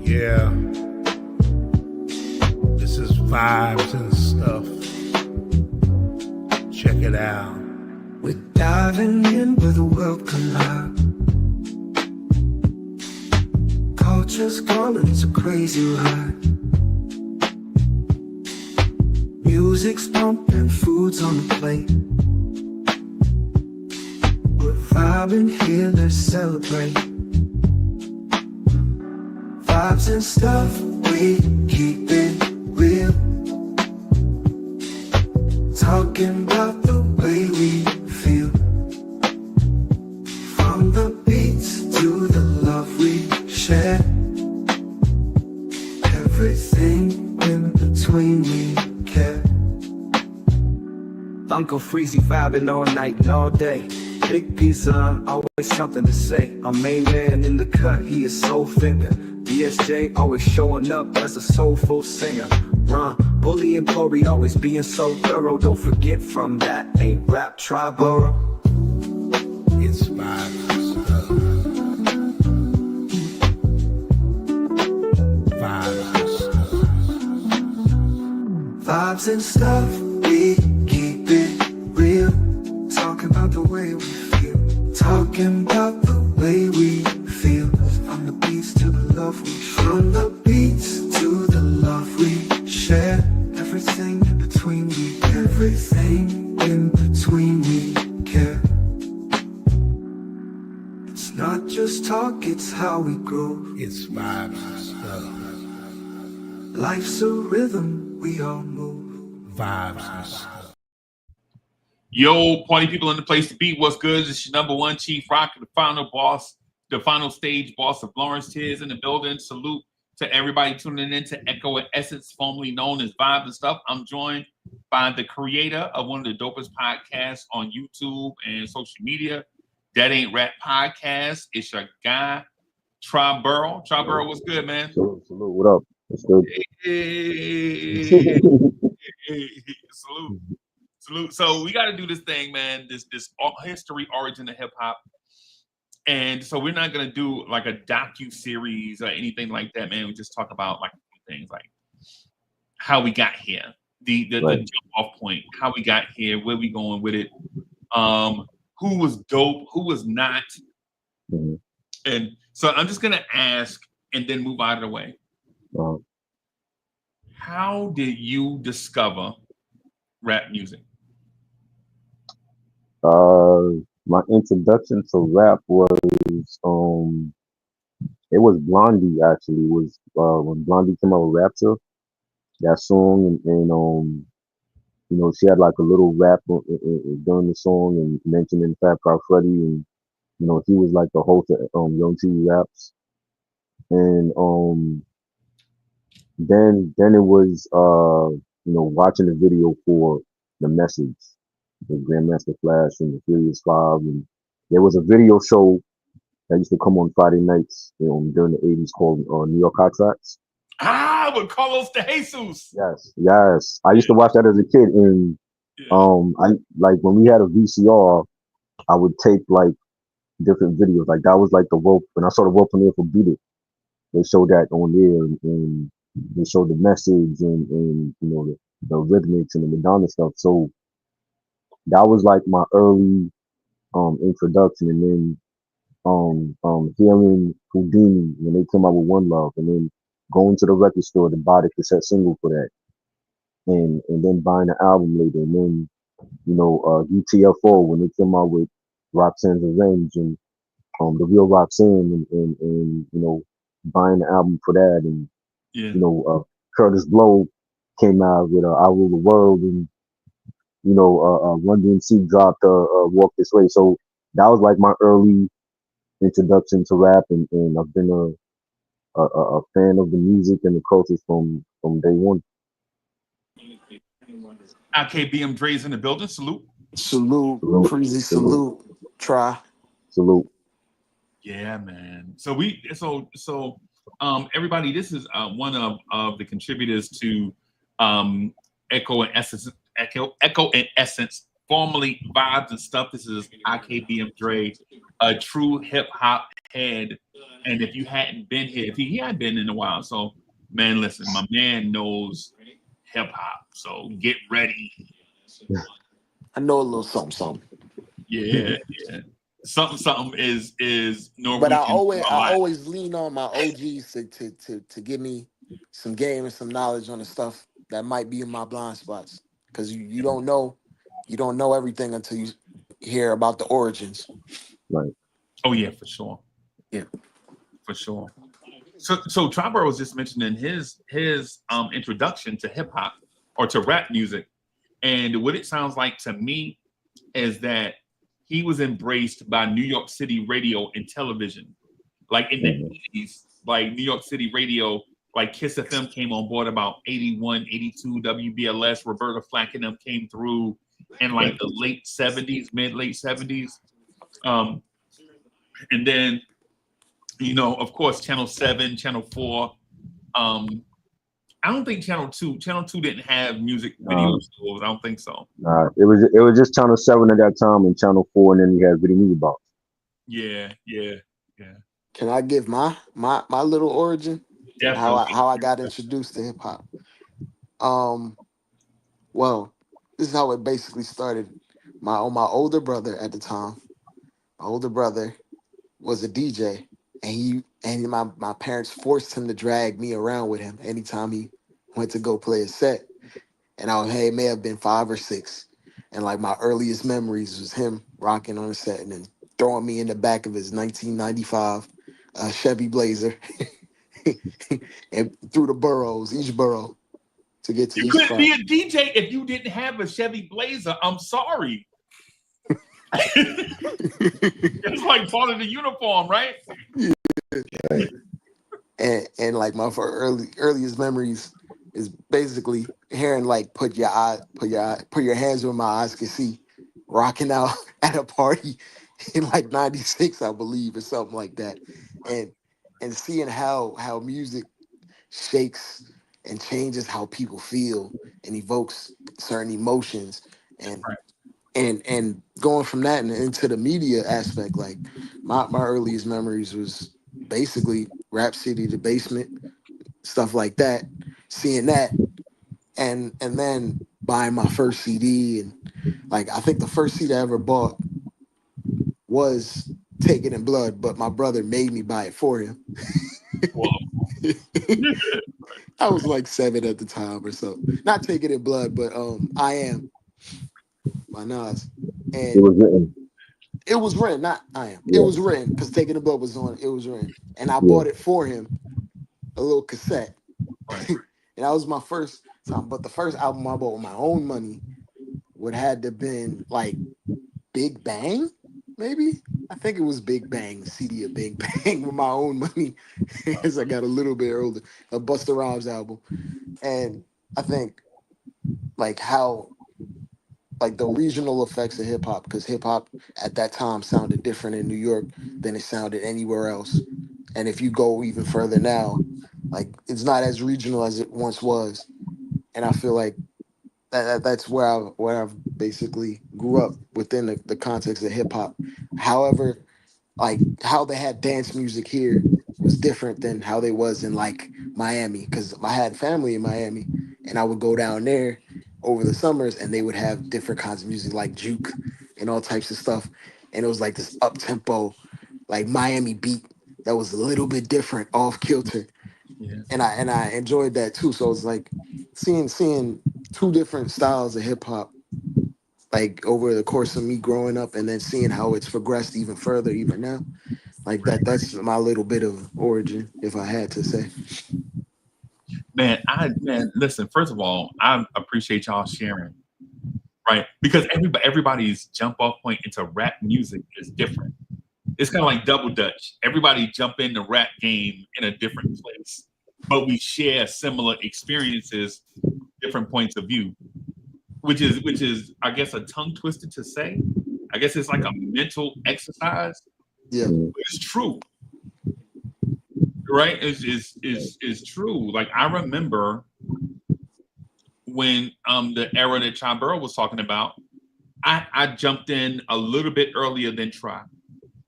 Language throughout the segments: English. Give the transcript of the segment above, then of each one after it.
Yeah, this is vibes and stuff. Check it out. We're diving in where the world collide. Culture's gone into crazy ride. Music's pumping, food's on the plate. We're vibing here, let's celebrate. Vibes and stuff, we keep it real. Talking about the way we feel. From the beats to the love we share. Everything in between we care. Uncle Freezy vibing all night and all day. Big pizza, always something to say. Our main man in the cut, he is soul finger. DSJ always showing up as a soulful singer. Ron, Bully and Corey always being so thorough. Don't forget from that ain't rap triborough. It's vibes and stuff. Vibes and stuff. Vibes and stuff, we keep it real. Talking about the way we feel. Talking about the way we feel. From the beats to the love we share. From the beats to the love we share. Everything in between we care. Everything in between we care. It's not just talk, it's how we grow. It's vibes and stuff. Life's a rhythm, we all move. Vibes and stuff. Yo, party people in the place to be. What's good? It's your number one Chief Rock, the final boss, the final stage boss of Lawrence Tears in the building. Salute to everybody tuning in to Echo and Essence, formerly known as Vibes and Stuff. I'm joined by the creator of one of the dopest podcasts on YouTube and social media, That Ain't Rap Podcast. It's your guy, Triborough. Triborough, what's good, man? Salute, what up? What's good? Hey. Salute. So we got to do this thing, man. This history, origin of hip hop, and so we're not gonna do like a docu-series or anything like that, man. We just talk about like things like how we got here, the jump off point, how we got here, where we going with it, who was dope, who was not, and so I'm just gonna ask and then move out of the way. How did you discover rap music? My introduction to rap was it was Blondie actually. It was when Blondie came out with Rapture, that song, and you know, she had like a little rap during the song and mentioning Fat Car Freddy, and you know, he was like the host of Young T Raps, and then it was you know, watching the video for The Message, the Grandmaster Flash and the Furious Five, and there was a video show that used to come on Friday nights, you know, during the '80s called New York Hot Tracks. With Carlos de Jesus. Yes. I used to watch that as a kid, and I like when we had a VCR, I would tape like different videos. Like that was like the rope when I saw the rope premiere for Beat It. They showed that on there, and they showed The Message and you know the rhythmics and the Madonna stuff. So that was like my early introduction, and then hearing Houdini when they came out with One Love, and then going to the record store to buy the cassette single for that, and then buying the album later, and then you know UTFO when they came out with Roxanne's Revenge and the Real Roxanne, and you know buying the album for that, and you know Curtis Blow came out with I Rule the World, and you know Run DMC dropped Walk This Way. So that was like my early introduction to rap, and I've been a fan of the music and the cultures from day one. IKBM Dre's in the building. Salute. Freezy, salute. Try. Salute. Yeah, man. So everybody, this is one of the contributors to Echo and Essence, formerly Vibes and Stuff. This is IKBM Dre. a true hip hop head. And if you hadn't been here, if he hadn't been in a while, so man, listen, my man knows hip hop, so get ready. I know a little something, something. Yeah, yeah. Something is But Norwegian for a I lot. always lean on my OGs to give me some game and some knowledge on the stuff that might be in my blind spots. Because you don't know everything until you hear about the origins. Right. Oh yeah, for sure, Yeah. for sure. So Triborough was just mentioning his introduction to hip hop or to rap music, and what it sounds like to me is that he was embraced by New York City radio and television. Like in the Mhm. 80s, like New York City radio, like Kiss FM came on board about 81, 82, WBLS, Roberta Flack and them came through in like Right. the late 70s, mid-late 70s. Um, and then, of course, Channel 7, Channel 4. I don't think Channel 2 didn't have music video Um, shows. I don't think so. it was just Channel 7 at that time and Channel 4, and then you had Video Music Box. Yeah, yeah, yeah. Can I give my little origin? Definitely. How I got introduced to hip hop? Um, well, this is how it basically started. My older brother at the time, my older brother was a DJ, and my parents forced him to drag me around with him anytime he went to go play a set. And it may have been 5 or 6, and like my earliest memories was him rocking on a set and then throwing me in the back of his 1995 Chevy Blazer and through the boroughs, each borough, to get to You each couldn't spot. be a DJ if you didn't have a Chevy Blazer. I'm sorry. It's like part of the uniform, right? And like my earliest memories is basically hearing like put your hands where my eyes can see, rocking out at a party in like '96, I believe, or something like that, and seeing how music shakes and changes how people feel and evokes certain emotions, and Right. going from that and into the media aspect, like my earliest memories was basically Rap City, The Basement, stuff like that, seeing that, and then buying my first CD. And like I think the first CD I ever bought was Taken in Blood, but my brother made me buy it for him. Well, I was like 7 at the time or so. Not Taken in Blood, but I Am by Nas. It And was written. it was written, not I Am. It Yeah. was written because Taking the Blood was on. It was written, and I Yeah. bought it for him, a little cassette, right. and that was my first time. But the first album I bought with my own money would had to been like Big Bang, maybe. I think it was Big Bang, CD of Big Bang with my own money as I got a little bit older. A Busta Rhymes album, and I think like how like the regional effects of hip hop, because hip hop at that time sounded different in New York than it sounded anywhere else. And if you go even further now, like it's not as regional as it once was. And I feel like that's where I've basically grew up within the context of hip hop. However, like how they had dance music here was different than how they was in like Miami, because I had family in Miami, and I would go down there over the summers and they would have different kinds of music like juke and all types of stuff, and it was like this up tempo like Miami beat that was a little bit different, off kilter, Yeah. and I enjoyed that too. So it's like seeing two different styles of hip hop like over the course of me growing up, and then seeing how it's progressed even further even now, like that's my little bit of origin, if I had to say. Man, listen, first of all, I appreciate y'all sharing, right? Because everybody's jump off point into rap music is different. It's kind of like double dutch. Everybody jump in the rap game in a different place, but we share similar experiences, different points of view, which is I guess a tongue twister to say. I guess it's like a mental exercise, Yeah. but it's true, right? Is true. Like I remember when the era that Chai Burrow was talking about, I jumped in a little bit earlier than Try.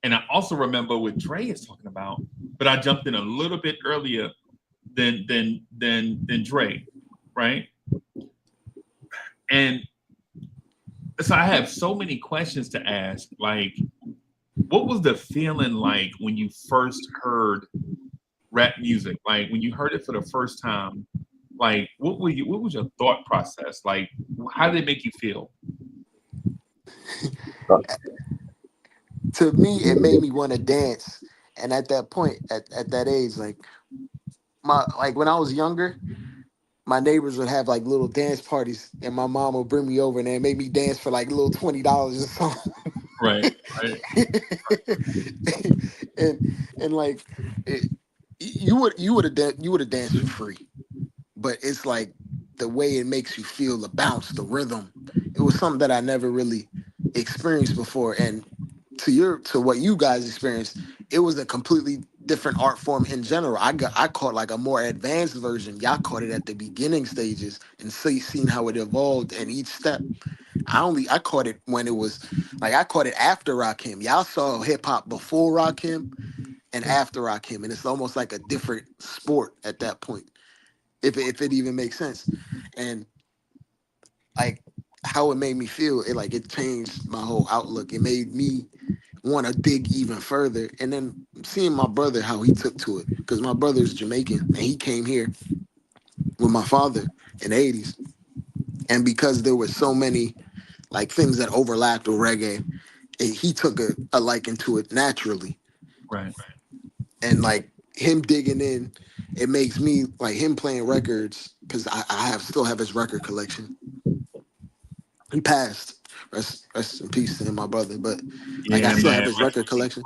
And I also remember what Dre is talking about, but I jumped in a little bit earlier than Dre, right? And so I have so many questions to ask. Like, what was the feeling like when you first heard rap music? Like when you heard it for the first time, like what was your thought process? Like how did it make you feel? To me, it Yeah, made me want to dance. And at that point, at that age, like when I was younger, my neighbors would have like little dance parties, and my mom would bring me over and they make me dance for like little $20 or something. Right, right, and and like it, you would have danced for free, but it's like the way it makes you feel, the bounce, the rhythm. It was something that I never really experienced before. And to what you guys experienced, it was a completely different art form in general. I caught like a more advanced version. Y'all caught it at the beginning stages and seen how it evolved and each step. I caught it when it was like I caught it after Rakim. Y'all saw hip hop before Rakim and after Rakim, and it's almost like a different sport at that point, if it even makes sense. And like how it made me feel, it changed my whole outlook. It made me want to dig even further. And then seeing my brother, how he took to it, because my brother's Jamaican and he came here with my father in the 80s. And because there were so many like things that overlapped with reggae, he took a liking to it naturally. right, And like him digging in, it makes me like him playing records, because I still have his record collection. He passed. Rest in peace to him, my brother. But like I yeah, still have man. his record collection.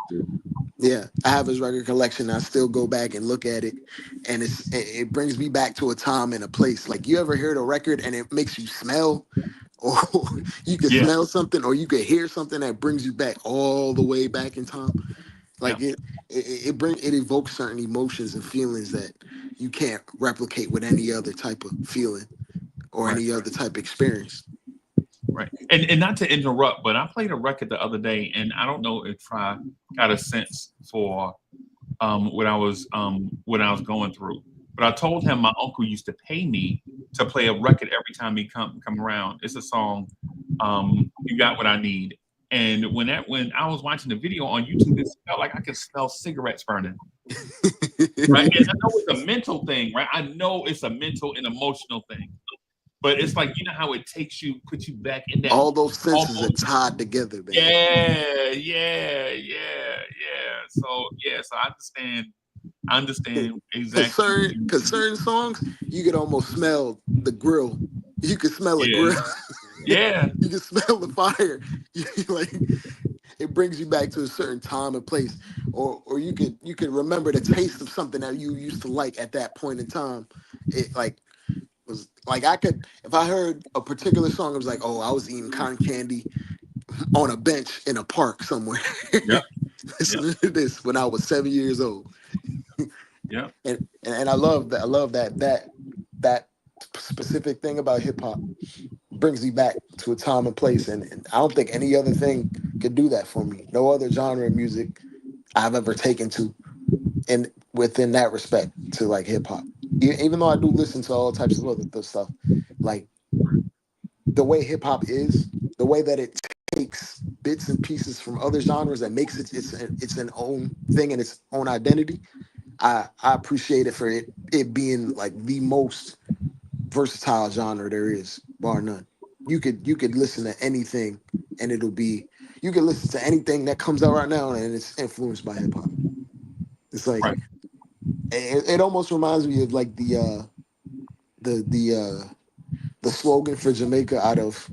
Yeah, I have his record collection. I still go back and look at it, and it brings me back to a time and a place. Like you ever heard a record and it makes you smell, or you could Yeah, smell something, or you could hear something that brings you back all the way back in time. yeah, Like it evokes certain emotions and feelings that you can't replicate with any other type of feeling or right, any other type of experience. right. And not to interrupt, but I played a record the other day, and I don't know if I got a sense for what I was going through. But I told him my uncle used to pay me to play a record every time he come around. It's a song, "You Got What I Need." And when I was watching the video on YouTube, it felt like I could smell cigarettes burning. Right, and I know it's a mental thing, right? I know it's a mental and emotional thing, but it's like you know how it takes you, puts you back in that All those senses are almost tied together, man. yeah. So I understand exactly. Cause certain songs you could almost smell the grill. You could smell a Yeah, grill. yeah, You can smell the fire. Like it brings you back to a certain time and place, or you could remember the taste of something that you used to like at that point in time. It like was like I could, if I heard a particular song, it was like, oh, I was eating cotton candy on a bench in a park somewhere. yep, yep, Listening to this when I was 7 years old. yep. And I love that. I love that specific thing about hip hop brings me back to a time and place, and I don't think any other thing could do that for me. No other genre of music I've ever taken to, and within that respect, to like hip hop. Even though I do listen to all types of other stuff, like the way hip hop is, the way that it takes bits and pieces from other genres that makes it's an own thing and its own identity. I appreciate it for it being like the most versatile genre there is, bar none. You could listen to anything and it'll be you can listen to anything that comes out right now and it's influenced by hip hop. It's like Right, it almost reminds me of like the the slogan for Jamaica, out of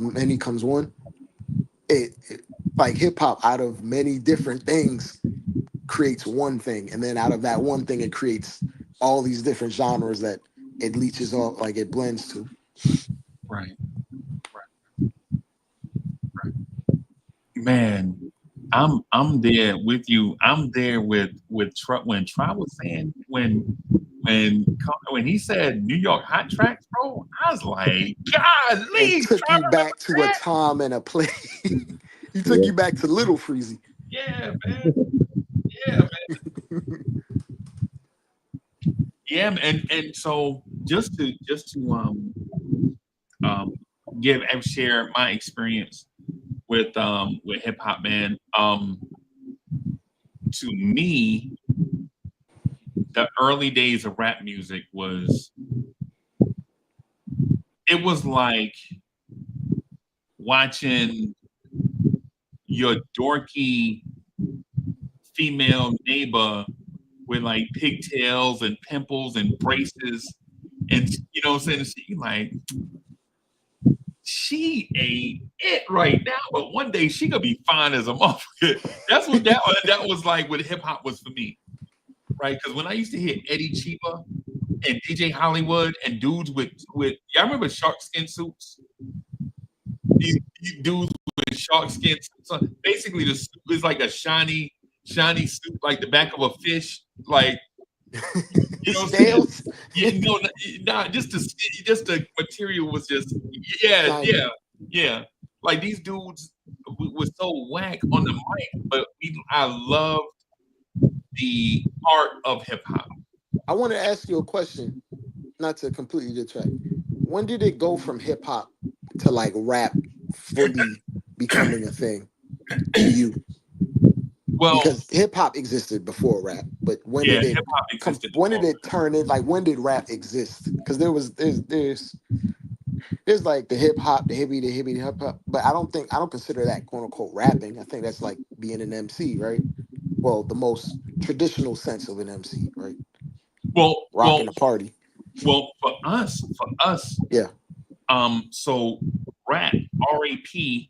many comes one. It like hip hop, out of many different things, creates one thing, and then out of that one thing it creates all these different genres that it leaches off, like it blends to. right, man. I'm there with you. I'm there with Trump when Trump was saying when he said New York hot tracks, bro. I was like, God, It leave took Trump. you back to a time and a place. He took yeah, you back to Little Freezy. Yeah, man. Yeah, yeah, and so just to give and share my experience with hip hop, man. To me, the early days of rap music was like watching your dorky female neighbor with like pigtails and pimples and braces, and you know what I'm saying? She like she ain't it right now, but one day she gonna be fine as a motherfucker. That's what that was like. What hip hop was for me, right? Because when I used to hear Eddie Cheever and DJ Hollywood and dudes with y'all remember shark skin suits? These dudes with shark skin suits on. Basically, the suit is like a shiny suit, like the back of a fish, like you know what I'm saying? Scales Yeah, no, not just the material was just yeah, shiny. yeah, yeah. Like these dudes were so whack on the mic, but I love the art of hip hop. I want to ask you a question, not to completely detract. When did it go from hip hop to like rap fully becoming a thing to you? Well, Because hip hop existed before rap, but when yeah, did hip it hop come? existed When did before. it turn in? Like when did rap exist? Because there's like the hip hop, the hippie, the hip hop, but I don't consider that quote unquote rapping. I think that's like being an MC, right? Well, the most traditional sense of an MC, right? Well, well, Rocking the party. well. For us, Yeah, so rap RAP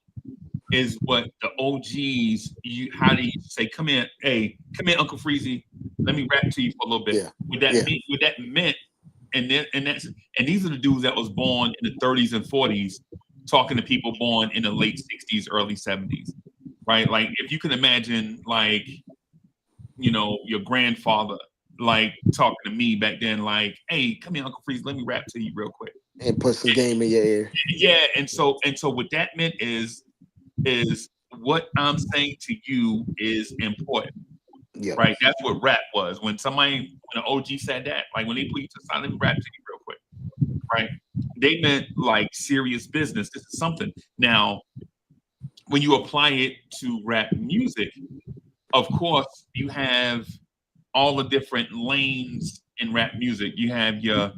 is what the OGs how do you say come in, hey, come in, Uncle Freezy, let me rap to you for a little bit. yeah, What that yeah. mean? What that meant, and these are the dudes that was born in the 30s and 40s, talking to people born in the late 60s, early 70s, right? Like if you can imagine, like your grandfather like talking to me back then, like, hey, come here, Uncle Freeze, let me rap to you real quick. And put some And- game in your ear. yeah, and so what that meant is what I'm saying to you is important, Yeah, right? That's what rap was. When an OG said that, like when they put you to the side, let me rap to you real quick, right? They meant like serious business. This is something. Now, when you apply it to rap music, of course, you have all the different lanes in rap music. You have your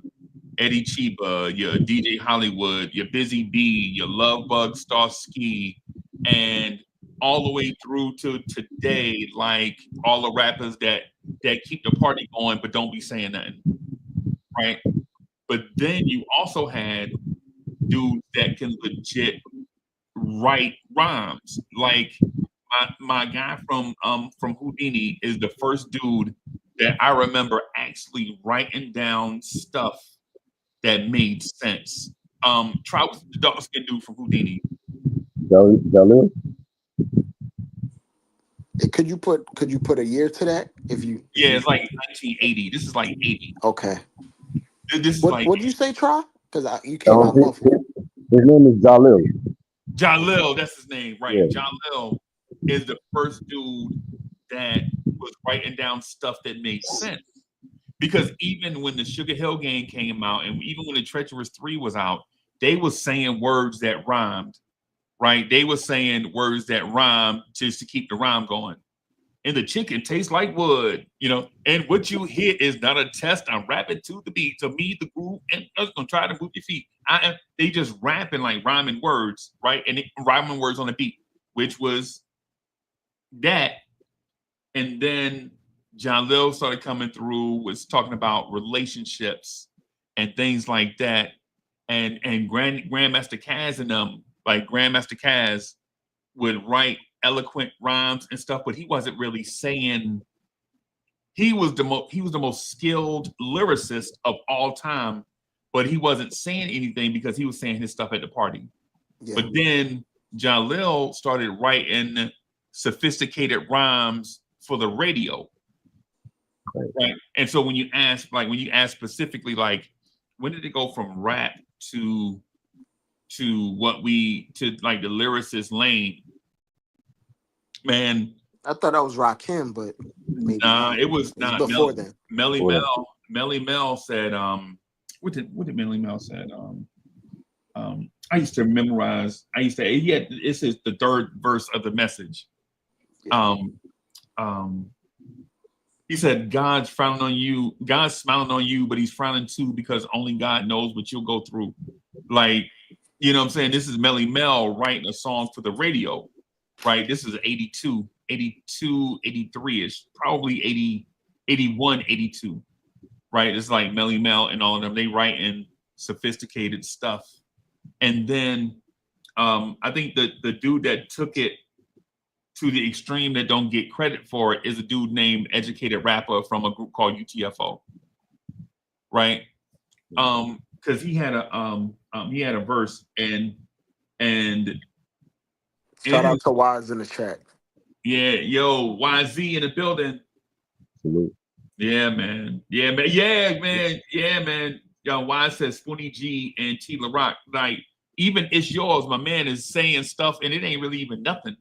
Eddie Chiba, your DJ Hollywood, your Busy Bee, your Love Bug Starsky, and all the way through to today, like all the rappers that keep the party going but don't be saying nothing, right? But then you also had dudes that can legit write rhymes. Like my guy from Houdini is the first dude that I remember actually writing down stuff that made sense. Try with the dark skinned dude from Houdini. Jalil? Could you put a year to that if Yeah, you it's like 1980. This is like 80. okay. This is What like did you say, Try? Because you came out His, muffled. his name is Jalil. Jalil. That's his name, right? Yeah. Jalil is the first dude that was writing down stuff that made sense. Because even when the Sugar Hill Gang came out, and even when the Treacherous 3 was out, they was saying words that rhymed, right? They were saying words that rhymed just to keep the rhyme going. And the chicken tastes like wood, and what you hear is not a test. I'm rapping to the beat, to me, the groove, and I'm gonna try to move your feet. They just rapping like rhyming words, right? And rhyming words on the beat, which was that. And then John Lil started coming through, was talking about relationships and things like that. And Grandmaster Caz and them, like Grandmaster Caz would write eloquent rhymes and stuff, but he wasn't really saying. He was the most skilled lyricist of all time, but he wasn't saying anything because he was saying his stuff at the party. Yeah. But then Jalil started writing sophisticated rhymes for the radio, right? And so when you ask specifically, like, when did it go from rap to like the lyricist lane? Man, I thought that was Rakim, but maybe Nah, not. it was It was not before then. Melly Hold Mel. Melly Mel said, what did Melly Mel said? I used to memorize. This is the third verse of the message. Yeah. He said, God's frowning on you. God's smiling on you, but he's frowning too because only God knows what you'll go through. Like, you know what I'm saying? This is Melly Mel writing a song for the radio, right? This is 82, 83-ish, probably 80, 81, 82, right? It's like Melly Mel and all of them. They writing sophisticated stuff. And then I think that the dude that took it to the extreme that don't get credit for it is a dude named Educated Rapper from a group called UTFO, right? Because he had a verse and Shout out to Wise in the chat. yeah, yo, YZ in the building. Salute. Yeah, man. Yo, Wise says Spoonie G and T La Rock. Like, even It's Yours, my man is saying stuff and it ain't really even nothing.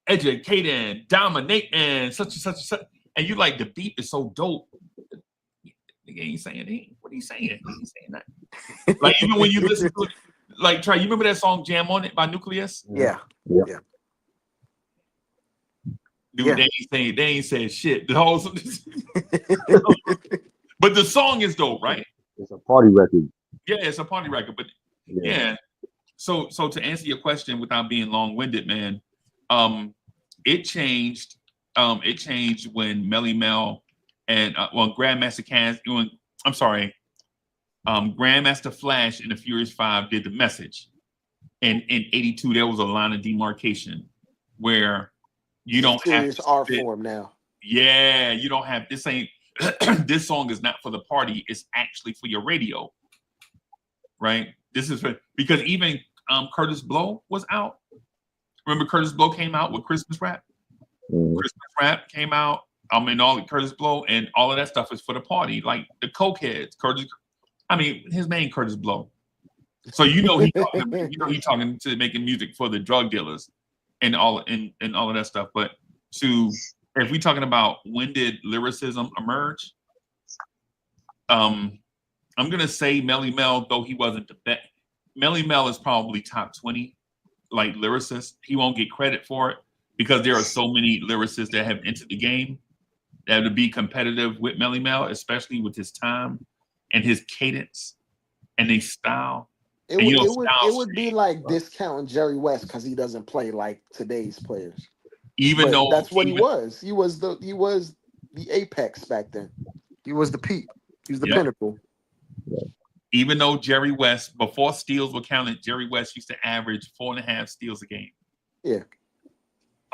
Educate and dominate and such and such and such. And you like the beat is so dope. Nigga ain't saying what are you saying? He ain't saying that. Like, even when you listen to it, like, Try, you remember that song Jam On It by Nucleus? Yeah. Yeah. Yeah. Dude, Yeah. they ain't said shit. The whole but the song is dope, right? It's a party record. Yeah, it's a party record. But yeah. So to answer your question without being long-winded, man, it changed. It changed when Melly Mel and Grandmaster Caz. Grandmaster Flash and the Furious Five did the message. And in '82, there was a line of demarcation where you don't have Serious to art spit. form now. Yeah, you don't have this ain't this song is not for the party, it's actually for your radio. Right? This is for because even Curtis Blow was out. Remember Curtis Blow came out with Christmas Rap? Mhm. Christmas Rap came out. And all the Curtis Blow and all of that stuff is for the party. Like the cokeheads, his name Curtis Blow. So he talking to making music for the drug dealers and all of that stuff. But if we talking about when did lyricism emerge, I'm gonna say Melly Mel, though he wasn't the best. Melly Mel is probably top 20 like lyricist. He won't get credit for it because there are so many lyricists that have entered the game that to be competitive with Melly Mel, especially with his time and his cadence and his style. It would be like discounting Jerry West because he doesn't play like today's players. Even though that's what he was. He was the apex back then. He was the peak. He was the pinnacle. Even though Jerry West, before steals were counted, Jerry West used to average 4.5 steals a game. Yeah.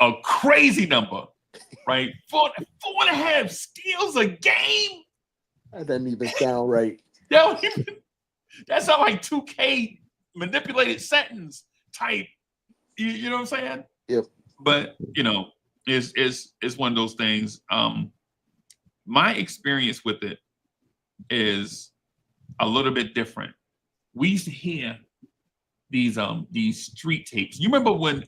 A crazy number, right? 4.5 steals a game? That doesn't even sound right. That's not like 2K manipulated sentence type. You know what I'm saying? Yep. But it's one of those things. My experience with it is a little bit different. We used to hear these street tapes. You remember when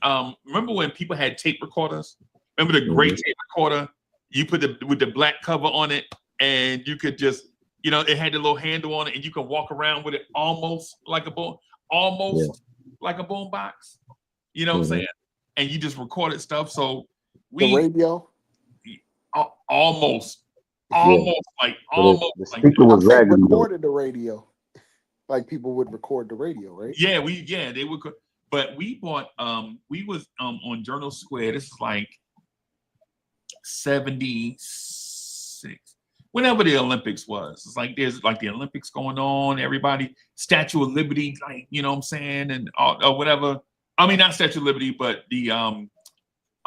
people had tape recorders? Remember the great tape recorder? You put with the black cover on it, and you could just, it had the little handle on it, and you can walk around with it almost like a boom box. You know what I'm saying? And you just recorded stuff. So the radio, almost The like speaker was raggedy. Recorded the radio, like people would record the radio, right? Yeah, they would. But we bought we was on Journal Square. This is like 76. Whenever the Olympics was, it's like there's like the Olympics going on. Everybody, Statue of Liberty, like you know what I'm saying, and or whatever. I mean, not Statue of Liberty, but the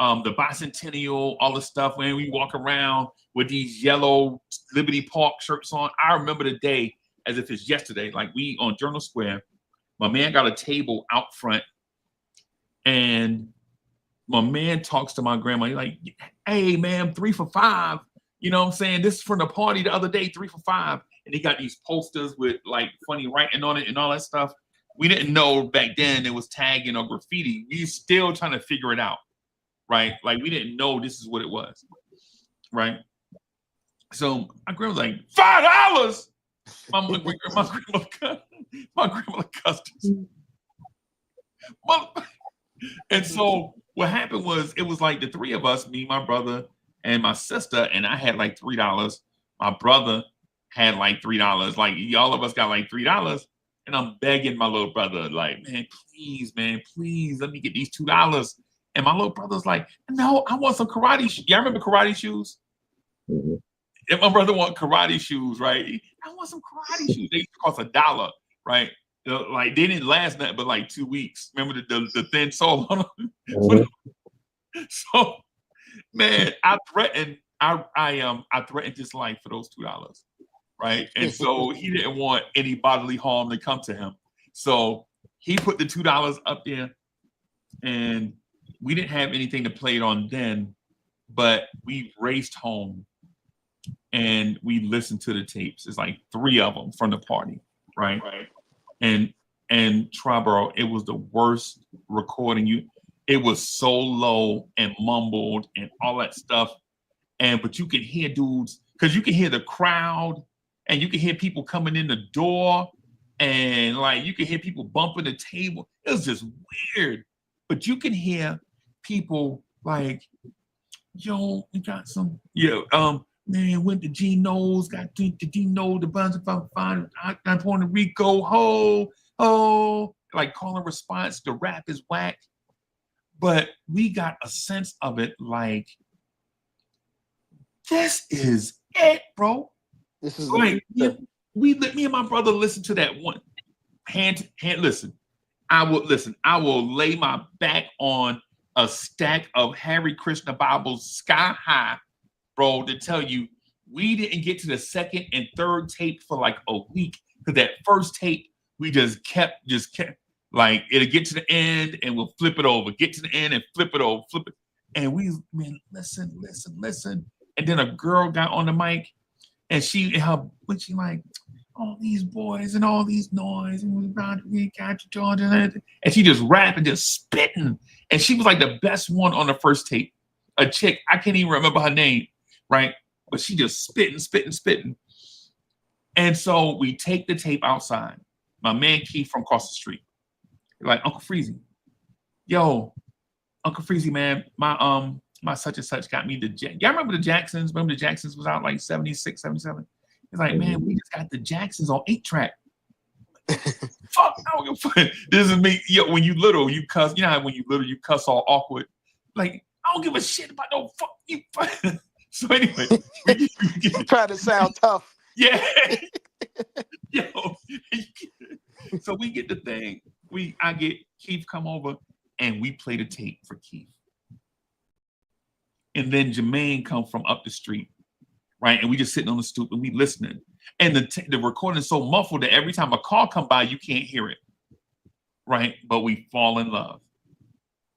bicentennial, all the stuff. When we walk around with these yellow Liberty Park shirts on, I remember the day as if it's yesterday. Like we on Journal Square, my man got a table out front, and my man talks to my grandma. He's like, "Hey, ma'am, 3 for $5." You know what I'm saying? This is from the party the other day, 3 for $5. And he got these posters with like funny writing on it and all that stuff. We didn't know back then it was tagging or graffiti. We still trying to figure it out. right? Like we didn't know this is what it was, right? So my grandma was like, $5. My grandma cussed us. And so what happened was it was like the three of us, me, my brother, and my sister, and I had like $3. My brother had like $3. Like all of us got like $3. And I'm begging my little brother, like, man, please let me get these $2. And my little brother's like, no, I want some karate shoes. Y'all remember karate shoes? Mm-hmm. If my brother want karate shoes, right? I want some karate shoes. They used to cost $1, right? Like they didn't last nothing but like 2 weeks. Remember the thin sole on them? Mm-hmm. So, man, I threatened his life for those $2, right? And so he didn't want any bodily harm to come to him. So he put the $2 up there, and we didn't have anything to play it on then, but we raced home and we listened to the tapes. It's like 3 of them from the party, right? And Triborough, it was the worst recording. It was so low and mumbled and all that stuff. But you could hear dudes, because you can hear the crowd and you can hear people coming in the door, and like you can hear people bumping the table. It was just weird. But you can hear people like, yo, we got some, man, went to Geno's, got to Gino, the buns of fine, I'm Puerto Rico, ho, like call and response. The rap is whack. But we got a sense of it like, this is it, bro. This is like me and my brother listened to that one. Hand listen. I will lay my back on a stack of Hare Krishna Bibles sky high, bro, to tell you we didn't get to the second and third tape for like a week. Because that first tape, we just kept like it'll get to the end and we'll flip it over, get to the end and flip it over, flip it. And we, man, listen. And then a girl got on the mic, and she like, all these boys and all these noise, and we got Georgia, and she just rapping, just spitting. And she was like the best one on the first tape. A chick, I can't even remember her name, right? But she just spitting. And so we take the tape outside. My man Keith from across the street, like, Uncle Freezy, yo, Uncle Freezy, man, my such and such got me y'all remember the Jacksons? Remember the Jacksons was out like 76, 77? It's like, man, we just got the Jacksons on 8-track. Fuck, I don't give a fuck. This is me. Yo, when you little, you cuss. You know how when you little, you cuss all awkward. Like, I don't give a shit about no fuck you. So anyway, try to sound tough. Yeah. Yo. So we get the thing. I get Keith come over and we play the tape for Keith. And then Jermaine come from up the street, right? And we just sitting on the stoop and we listening. And the recording is so muffled that every time a call come by, you can't hear it, right? But we fall in love,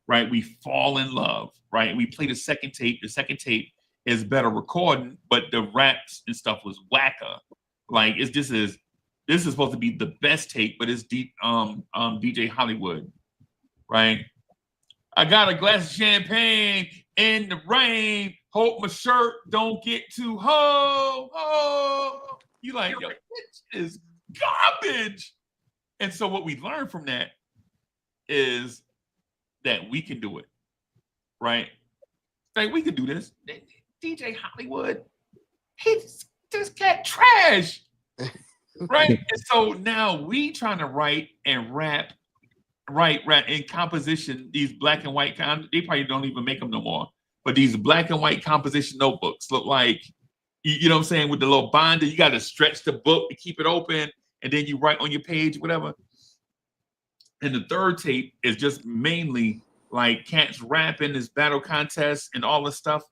right? We fall in love, right? We play the second tape. The second tape is better recording, but the raps and stuff was whacker. Like this is supposed to be the best tape, but it's DJ Hollywood, right? I got a glass of champagne in the rain. Hope my shirt don't get too ho. You like, yo, this is garbage. And so what we learned from that is that we can do it, right? Like, we can do this. DJ Hollywood, he's just got trash, right? And so now we trying to write and rap in composition, these black and white, they probably don't even make them no more, but these black and white composition notebooks look like, you know what I'm saying, with the little binder, you got to stretch the book to keep it open, and then you write on your page, whatever. And the third tape is just mainly like cats rapping, this battle contest and all this stuff.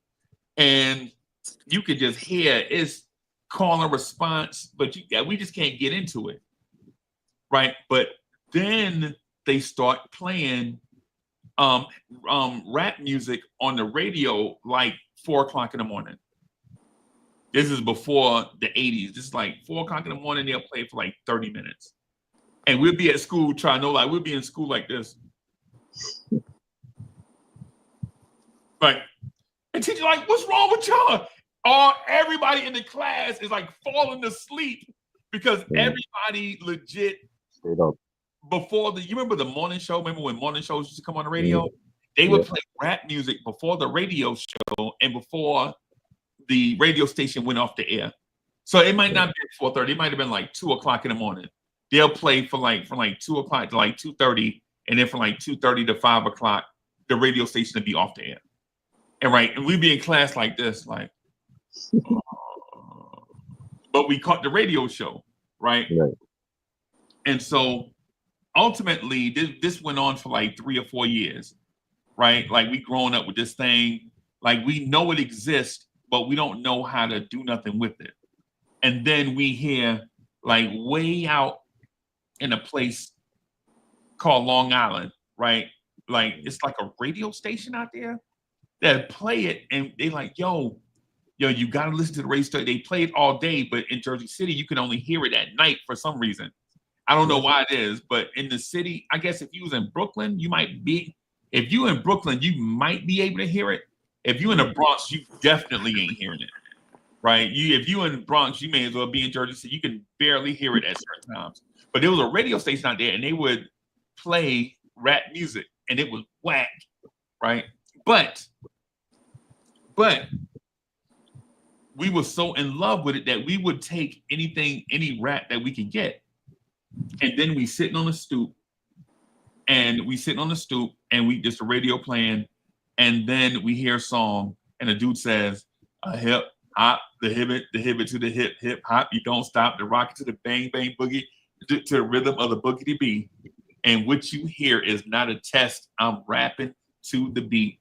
And you could just hear it's call and response, but we just can't get into it, right? But then they start playing rap music on the radio like 4 o'clock in the morning. This is before the 80s. This is like 4 o'clock in the morning. They'll play for like 30 minutes. And we'll be at school we'll be in school like this. Right. And teacher like, what's wrong with y'all? Everybody in the class is like falling asleep because everybody legit Straight up. before you remember the morning show? Remember when morning shows used to come on the radio? They would play rap music before the radio show and before the radio station went off the air. So it might not be at 4:30. It might have been like 2:00 in the morning. They'll play from like 2:00 to like 2:30, and then from like 2:30 to 5:00, the radio station would be off the air. And we'd be in class like this, like, but we caught the radio show, right? And so ultimately, this went on for like 3 or 4 years, right? Like we growing up with this thing, like we know it exists, but we don't know how to do nothing with it. And then we hear like way out in a place called Long Island, right? Like it's like a radio station out there that play it, and they like, yo, you gotta listen to the radio station. They play it all day, but in Jersey City, you can only hear it at night for some reason. I don't know why it is, but in the city, I guess if you was in Brooklyn, you might be. If you in Brooklyn, you might be able to hear it. If you in the Bronx, you definitely ain't hearing it, right? If you in the Bronx, you may as well be in Jersey City. You can barely hear it at certain times. But there was a radio station out there, and they would play rap music, and it was whack, right? But we were so in love with it that we would take any rap that we could get, and then we sitting on the stoop, and we just a radio playing, and then we hear a song, and the dude says, a hip hop, the hip to the hip hop, you don't stop, the rocket to the bang bang boogie, to the rhythm of the boogity beat, and what you hear is not a test. I'm rapping to the beat.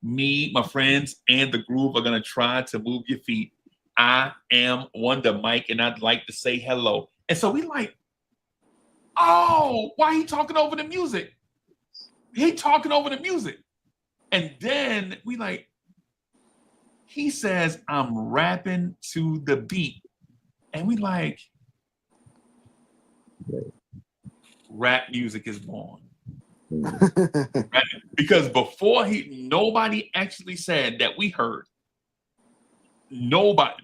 Me, my friends, and the groove are gonna try to move your feet. I am Wonder Mike, and I'd like to say hello. And so we like, oh, why he talking over the music? He talking over the music. And then we like, he says, I'm rapping to the beat. And we like, rap music is born. Right? Because before nobody actually said that we heard. Nobody,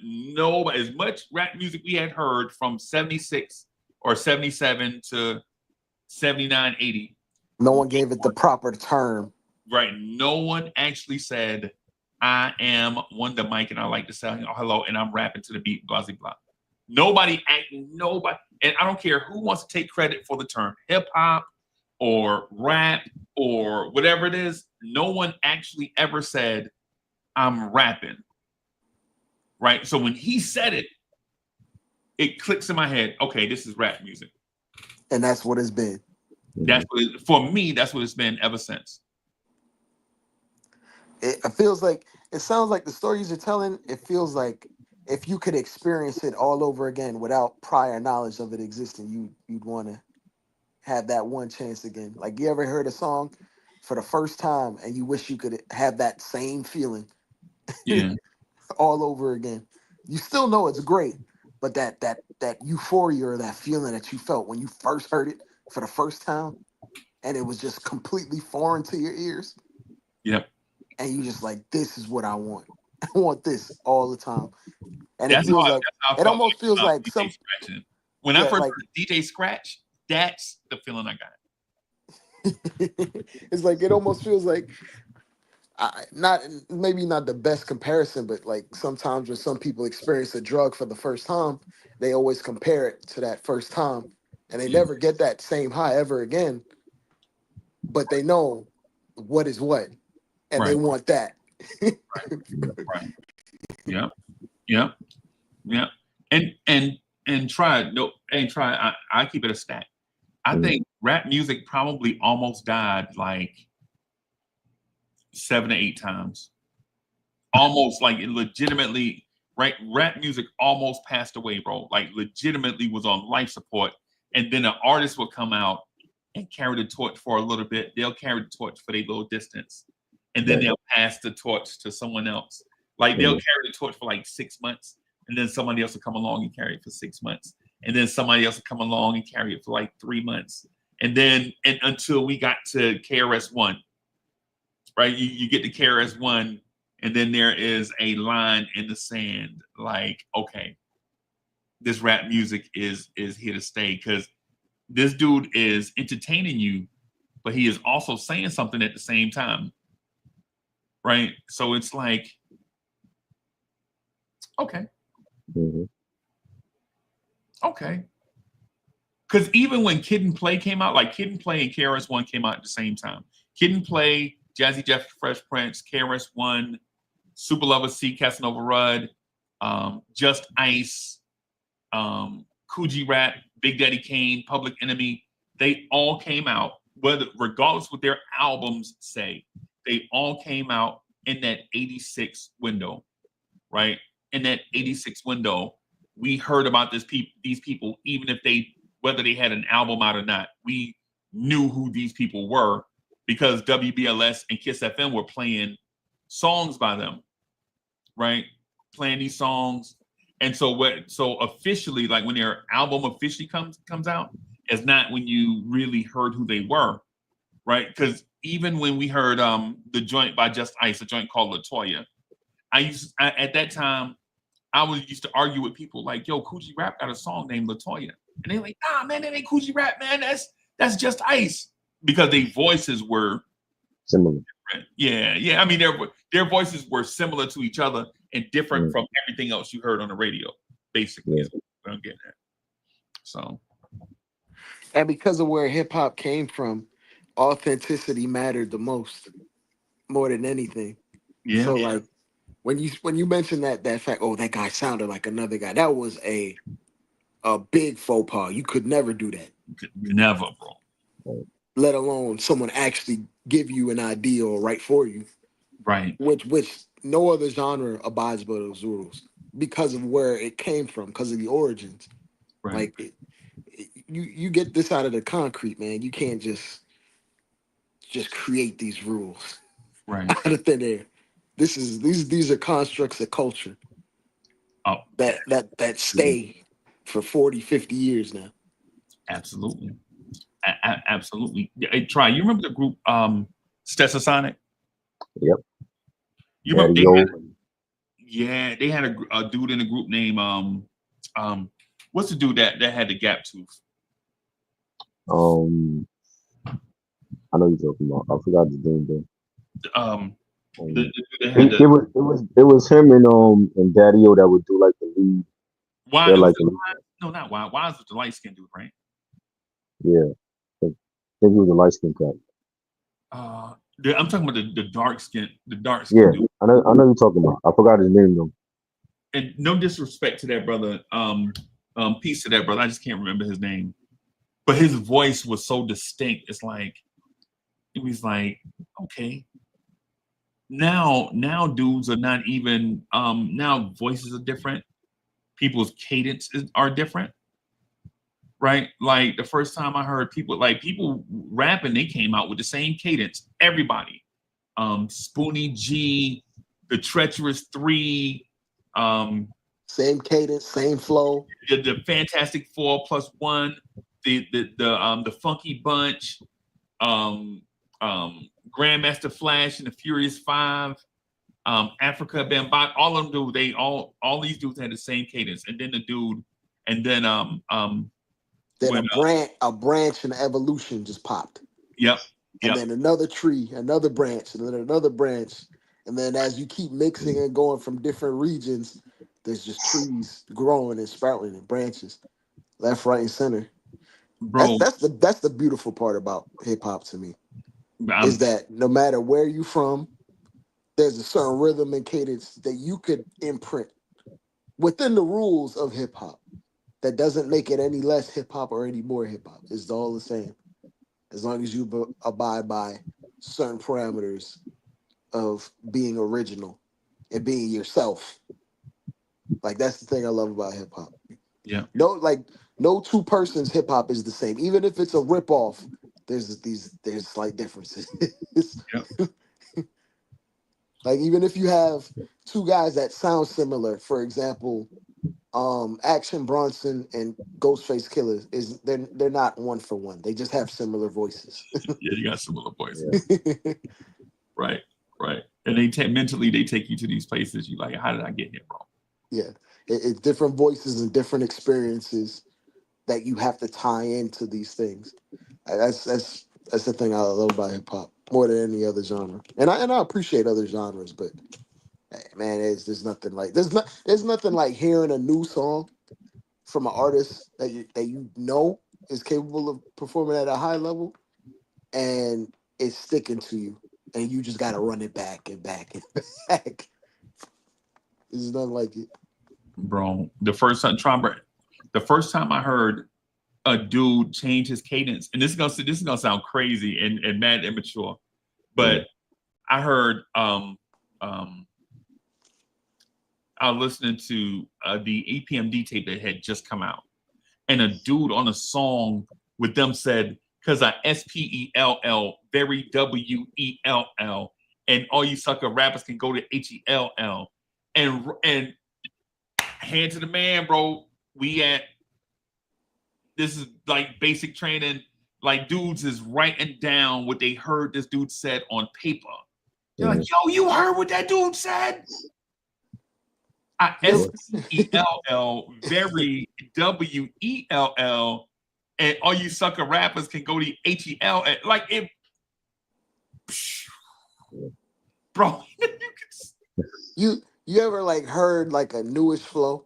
as much rap music we had heard from 76 or 77 to 79, 80. No one gave it the proper term. Right. No one actually said, I am Wonder Mike, and I like to say hello, and I'm rapping to the beat, blah, blah, blah. Nobody, and I don't care who wants to take credit for the term hip hop or rap or whatever it is. No one actually ever said, I'm rapping. Right. So when he said it, it clicks in my head. Okay, this is rap music. And that's what it's been. For me, that's what it's been ever since. It sounds like the stories you're telling, it feels like if you could experience it all over again without prior knowledge of it existing, you'd want to have that one chance again. Like, you ever heard a song for the first time and you wish you could have that same feeling all over again? You still know it's great, but that euphoria or that feeling that you felt when you first heard it for the first time and it was just completely foreign to your ears. Yep. And you just like, this is what I want. I want this all the time. And It almost feels like some. When I first heard DJ Scratch, that's the feeling I got. It's like, it almost feels like, maybe not the best comparison, but like sometimes when some people experience a drug for the first time, they always compare it to that first time, and they never get that same high ever again. But they know what is what, and they want that. Right. Yeah. And try. I keep it a stat. I think rap music probably almost died like 7 to 8 times. Almost, like, it legitimately, right? Rap music almost passed away, bro. Like, legitimately was on life support. And then an artist would come out and carry the torch for a little bit. They'll carry the torch for their little distance. And then they'll pass the torch to someone else. Like, they'll carry the torch for like 6 months. And then somebody else will come along and carry it for 6 months. And then somebody else will come along and carry it for like 3 months. And until we got to KRS-One, right? You get the KRS-One, and then there is a line in the sand, like, okay, this rap music is here to stay because this dude is entertaining you, but he is also saying something at the same time, right? So it's like, okay, hmm okay. Because even when Kid and Play came out, like Kid and Play and KRS-One came out at the same time. Kid and Play, Jazzy Jeff, Fresh Prince, KRS-One, Super Lover C, Casanova Rudd, Just Ice, Coogee Rap, Big Daddy Kane, Public Enemy. They all came out, regardless what their albums say, they all came out in that 86 window, right? In that 86 window, we heard about these people, even if whether they had an album out or not. We knew who these people were because WBLS and Kiss FM were playing songs by them, right? Playing these songs. And so officially, like when their album officially comes out, is not when you really heard who they were, right? Because even when we heard the joint by Just Ice, a joint called Latoya, at that time I used to argue with people like, yo, Coogee Rap got a song named Latoya. And they're like, nah, man, that ain't Coogee Rap, man. That's Just Ice. Because their voices were Similar. different. Yeah. I mean, their voices were similar to each other and different from everything else you heard on the radio, basically, is what I'm getting at. So. And because of where hip hop came from, authenticity mattered the most, more than anything. Yeah. So like when you mentioned that fact, oh, that guy sounded like another guy. That was a big faux pas. You could never do that. Never, bro. Let alone someone actually give you an idea or write for you. Right. Which no other genre abides by those rules because of where it came from, because of the origins. Right. Like you get this out of the concrete, man. You can't just create these rules Right. out of thin air. These are constructs of culture Oh, that stay for 40, 50 years now. absolutely. Absolutely. Hey, Try, you remember the group Stetsasonic? Yep. You remember they had a dude in the group named what's the dude that had the gap tooth? I know you're talking about. I forgot his name though. It was him and Daddy-O that would do like the lead. Why? Like No, not why. Why is it the light skinned dude, right? yeah. I think he was a light skin cat. I'm talking about the dark skin, dude. I know you're talking about. I forgot his name though. And no disrespect to that brother, peace to that brother. I just can't remember his name. But his voice was so distinct. It was like, okay. Now dudes are not even now voices are different. People's cadence are different. Right? Like the first time I heard people rapping, they came out with the same cadence. Everybody. Spoonie G, the Treacherous Three, same cadence, same flow. The Fantastic Four plus one, the Funky Bunch, Grandmaster Flash and the Furious Five, Africa Bambaataa, all of them all these dudes had the same cadence. And then a branch and evolution just popped. Yep. And then another tree, another branch, and then another branch. And then as you keep mixing and going from different regions, there's just trees growing and sprouting and branches, left, right, and center. Bro, that's the beautiful part about hip hop to me. Is that no matter where you're from, there's a certain rhythm and cadence that you could imprint within the rules of hip hop. That doesn't make it any less hip hop or any more hip hop. It's all the same. As long as you abide by certain parameters of being original and being yourself. Like that's the thing I love about hip hop. Yeah. No two persons hip hop is the same. Even if it's a ripoff, there's slight differences. Yep. Like even if you have two guys that sound similar, for example, Action Bronson and Ghostface Killer they're not one for one. They just have similar voices. Yeah, you got similar voices. Yeah. Right. And mentally they take you to these places. You like, how did I get here, bro? Yeah, it's different voices and different experiences that you have to tie into these things. That's the thing I love about hip hop more than any other genre. And I appreciate other genres, but hey, man, there's nothing like there's nothing like hearing a new song from an artist that you know is capable of performing at a high level, and it's sticking to you, and you just got to run it back and back and back. There's nothing like it. Bro, the first time I heard a dude change his cadence, and this is gonna sound crazy and mad immature, but I heard I was listening to the EPMD tape that had just come out, and a dude on a song with them said, "Cause I SPELL, very WELL, and all you sucker rappers can go to HELL." And hand to the man, bro. This is like basic training. Like dudes is writing down what they heard this dude said on paper. They're like, yo, you heard what that dude said? I SPELL, very WELL, and all you sucker rappers can go to HEL. Like it, bro. You ever like heard like a newish flow,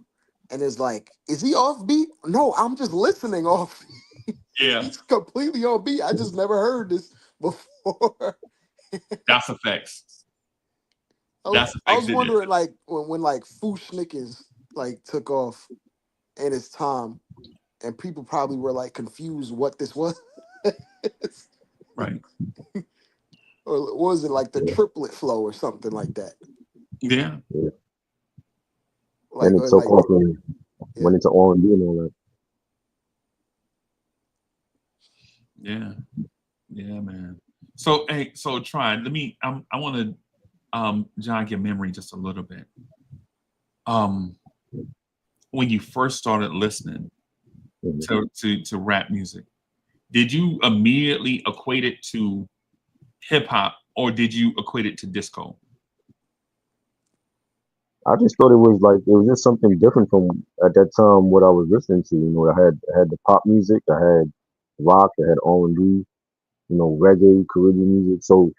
and it's like, is he off beat? No, I'm just listening off. Yeah, He's completely on beat. I just never heard this before. that's effects. I was wondering like when like Fushnikins like took off in its time, and people probably were like confused what this was. Right. Or was it like the triplet flow or something like that? Yeah. Like, and it took off and went into R&B and all that. Yeah. Yeah, man. So hey, so try. Let me. I want to jog your memory just a little bit. When you first started listening to rap music, did you immediately equate it to hip hop, or did you equate it to disco? I just thought it was just something different from at that time what I was listening to. You know, I had the pop music, I had rock, I had R&B, you know, reggae, Caribbean music. So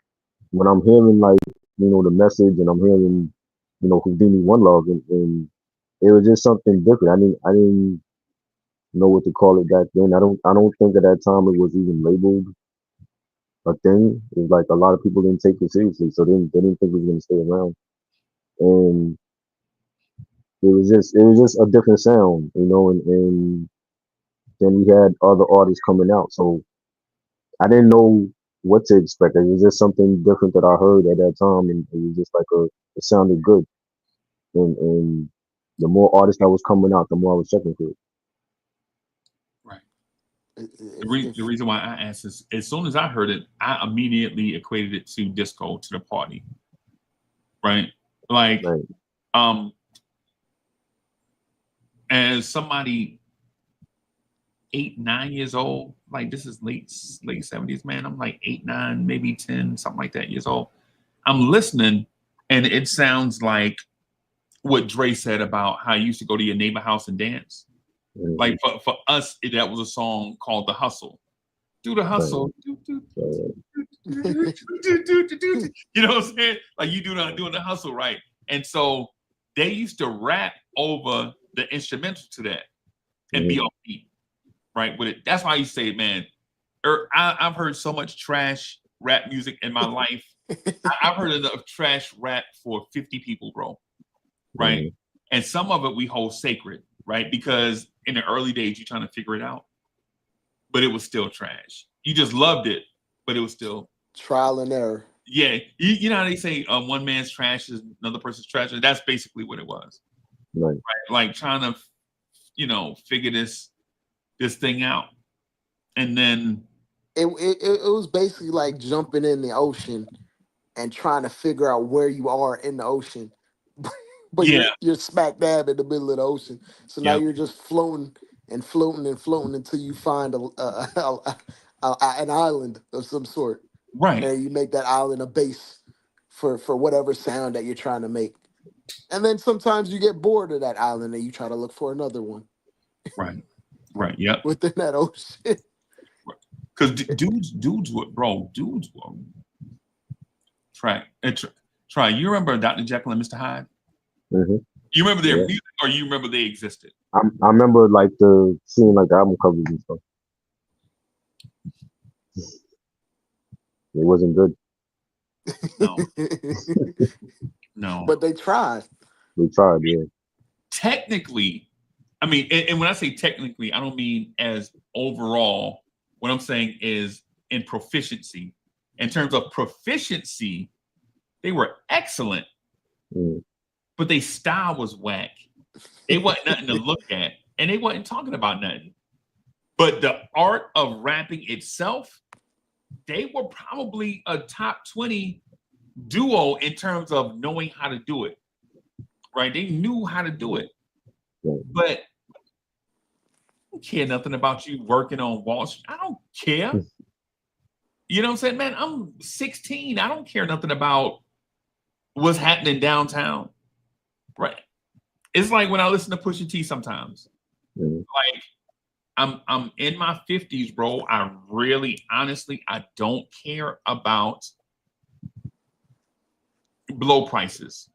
when I'm hearing like, you know, the message and I'm hearing, you know, Houdini One Love and it was just something different. I didn't know what to call it back then. I don't think at that time it was even labeled a thing. It's like a lot of people didn't take it seriously, so they didn't think it was gonna stay around. And it was just a different sound, you know, and then we had other artists coming out. So I didn't know what to expect. It was just something different that I heard at that time and it was just like it sounded good. And the more artists that was coming out, the more I was checking for it. Right. If The reason why I asked is, as soon as I heard it, I immediately equated it to disco, to the party. Right. Like, Right. as somebody 8, 9 years old, like this is late 70s, man. I'm like 8, 9, maybe 10, something like that years old. I'm listening, and it sounds like what Dre said about how you used to go to your neighbor house and dance. Mhm. Like for us, that was a song called "The Hustle." Do the hustle. You know what I'm saying? Like you doing the hustle, right? And so they used to rap over the instrumental to that and be Mhm. on beat, right? With it. That's why you say, man, I've heard so much trash rap music in my life. I've heard enough trash rap for 50 people, bro. Right? Mhm. And some of it we hold sacred, right? Because in the early days, you're trying to figure it out, but it was still trash. You just loved it, but it was still trial and error. yeah. You know how they say one man's trash is another person's treasure. That's basically what it was, Right. right? Like trying to, figure this thing out, and then It was basically like jumping in the ocean and trying to figure out where you are in the ocean, but yeah, you're smack dab in the middle of the ocean. So now yeah, you're just floating and floating and floating until you find an island of some sort, right, and you make that island a base for whatever sound that you're trying to make. And then sometimes you get bored of that island and you try to look for another one Right. Right. Yep. within that ocean. Because dudes were try. You remember Dr. Jekyll and Mr. Hyde? Hmm. You remember their Yeah. music, or you remember they existed? I remember like seeing like the album covers and stuff. It wasn't good. No, no. But they tried. We tried, yeah. Technically, I mean, and when I say technically, I don't mean as overall. What I'm saying is in proficiency. In terms of proficiency, they were excellent, Mm. but their style was whack. They wasn't nothing to look at, and they wasn't talking about nothing. But the art of rapping itself, they were probably a top 20 duo in terms of knowing how to do it. Right? They knew how to do it. Yeah. But I don't care nothing about you working on Wall Street. I don't care. You know what I'm saying, man? I'm 16. I don't care nothing about what's happening downtown. Right? It's like when I listen to Pusha T sometimes. Mm. Like I'm in my 50s, bro. I really, honestly, I don't care about blow prices.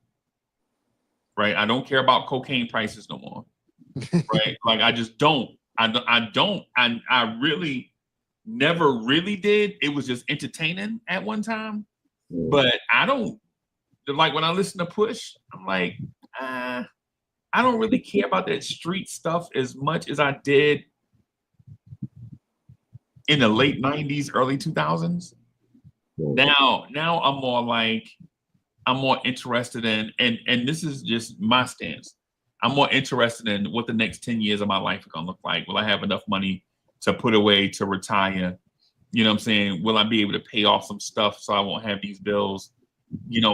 Right? I don't care about cocaine prices no more. Right? Like I just don't. I don't. I really never really did. It was just entertaining at one time. Mm. But I don't like when I listen to Push, I'm like, I don't really care about that street stuff as much as I did in the late 90s, early 2000s. Yeah. Now I'm more interested in, and this is just my stance. I'm more interested in what the next 10 years of my life are gonna look like. Will I have enough money to put away to retire? You know what I'm saying? Will I be able to pay off some stuff so I won't have these bills,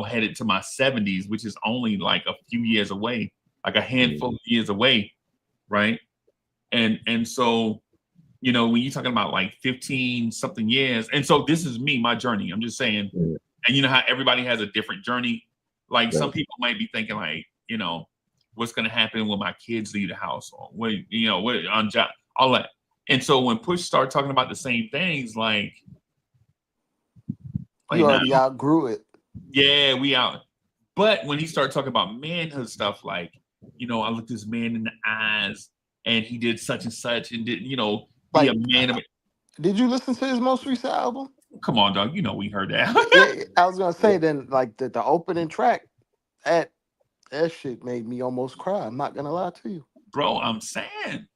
headed to my 70s, which is only like a few years away, like a handful of years away, right? And so, when you're talking about like 15 something years, and so this is me, my journey. I'm just saying, Mm. and you know how everybody has a different journey. Like some Right. people might be thinking like, what's gonna happen when my kids leave the house, or what on job, all that. And so when Push started talking about the same things, like You nah, already outgrew it. yeah, we out. But when he started talking about manhood stuff, like, I looked this man in the eyes and he did such and such and did, be Like, a man of it. did you listen to his most recent album? Come on, dog. We heard that. Yeah, I was gonna say then, like the opening track, that shit made me almost cry. I'm not gonna lie to you. Bro, I'm saying.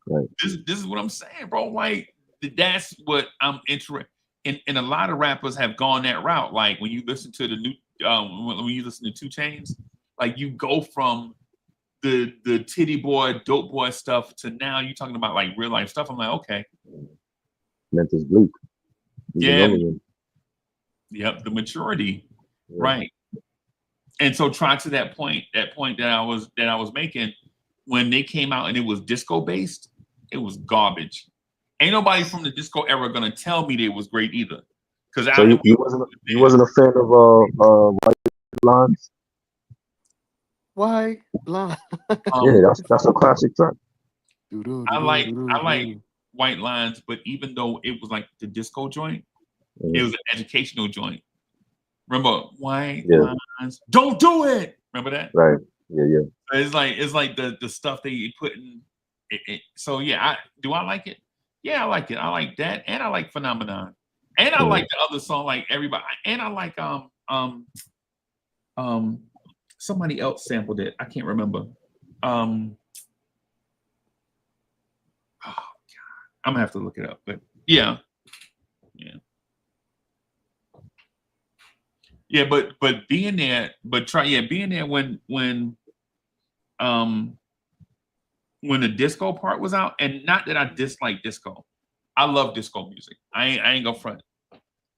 Right. This is what I'm saying, bro. Like, that's what I'm interested in. And a lot of rappers have gone that route. Like when you listen to the new when you listen to 2 Chainz, like you go from the titty boy, dope boy stuff to now you're talking about like real life stuff. I'm like, okay. Memphis Bleak. He's Yeah. another one. Yep, the maturity. Yeah. Right. And so try to that point that I was making, when they came out and it was disco based, it was garbage. Ain't nobody from the disco era gonna tell me that it was great either. Because So you wasn't a fan of White Lines? Why? Line. Yeah, that's a classic track. I like White Lines, but even though it was like the disco joint, Mhm. it was an educational joint. Remember White Yeah. Lines? Don't do it. Remember that? Right. Yeah. It's like the stuff they put in. So yeah, do I like it? Yeah, I like it. I like that, and I like Phenomenon, and I like the other song, like Everybody, and I like somebody else sampled it. I can't remember. Oh God, I'm gonna have to look it up. But yeah. But being there, being there when the disco part was out, and not that I dislike disco. I love disco music. I ain't gonna front.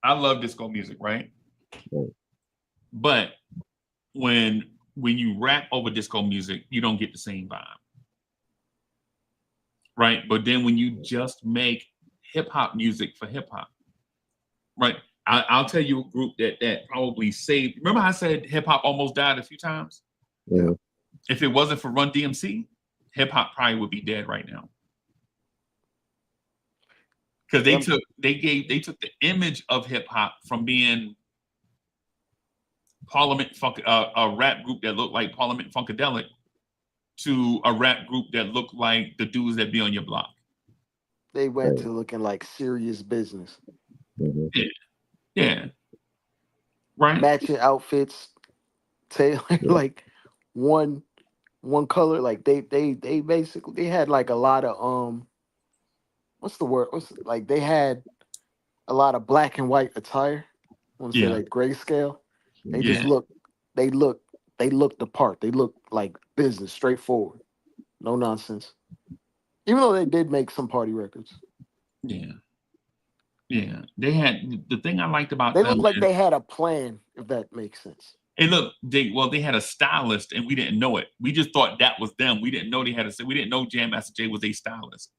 I love disco music, right? Right. But when you rap over disco music, you don't get the same vibe. Right? But then when you just make hip hop music for hip hop, right? I'll tell you a group that probably saved. Remember how I said hip hop almost died a few times? Yeah. If it wasn't for Run DMC, hip hop probably would be dead right now. Because they took the image of hip hop from being a rap group that looked like Parliament Funkadelic to a rap group that looked like the dudes that be on your block. They went Right. to looking like serious business. Mhm. Yeah. Right? Matching outfits, tailor Yeah. like one color. Like they basically they had like a lot of what's the word? Like they had a lot of black and white attire. I want to say Yeah. like grayscale. They Yeah. just they looked the part. They looked like business, straightforward, no nonsense. Even though they did make some party records, Yeah. Yeah. They had the thing I liked about they them looked like is they had a plan. If that makes sense. hey look, they had a stylist and we didn't know it. We just thought that was them. We didn't know we didn't know Jam Master Jay was a stylist.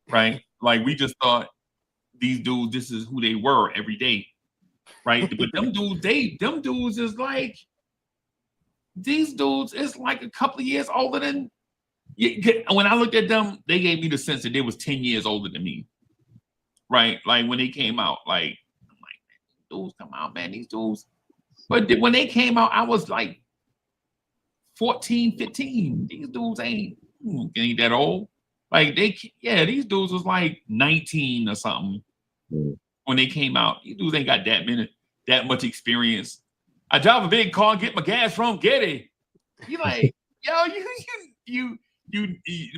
Right? Like we just thought these dudes, this is who they were every day. Right? But them dudes is like these dudes is like a couple of years older than when I looked at them, they gave me the sense that they was 10 years older than me. Right? Like when they came out, like I'm like, man, dudes come out, man, these dudes. But when they came out, I was like 14, 15. These dudes ain't that old. Like these dudes was like 19 or something Mhm. when they came out. These dudes ain't got that much experience. I drive a big car, get my gas from Getty. You like, yo, you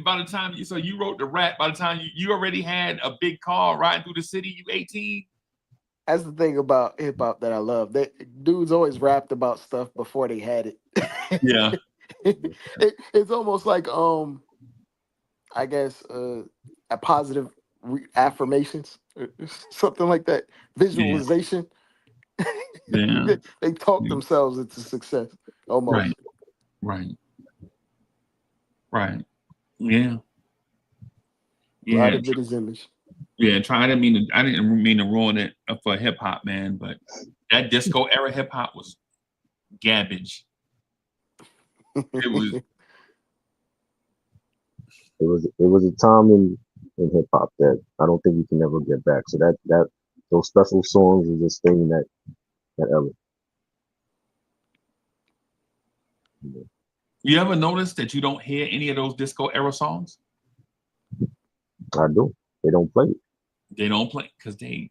by the time you wrote the rap, by the time you already had a big car riding through the city, you 18. That's the thing about hip hop that I love. That dudes always rapped about stuff before they had it. Yeah. It's almost like I guess a positive affirmations or something like that. Yeah. Visualization. Yeah. They talk Yeah. themselves into success Right. almost. Right. Right. Yeah. A lot Yeah. of it is image. Yeah. I didn't mean to ruin it for hip hop, man, but that disco era hip hop was garbage. It was It was a time in hip hop that I don't think you can never get back. So that those special songs are just staying that era. you ever notice that you don't hear any of those disco era songs? I do. They don't play it. They don't play because they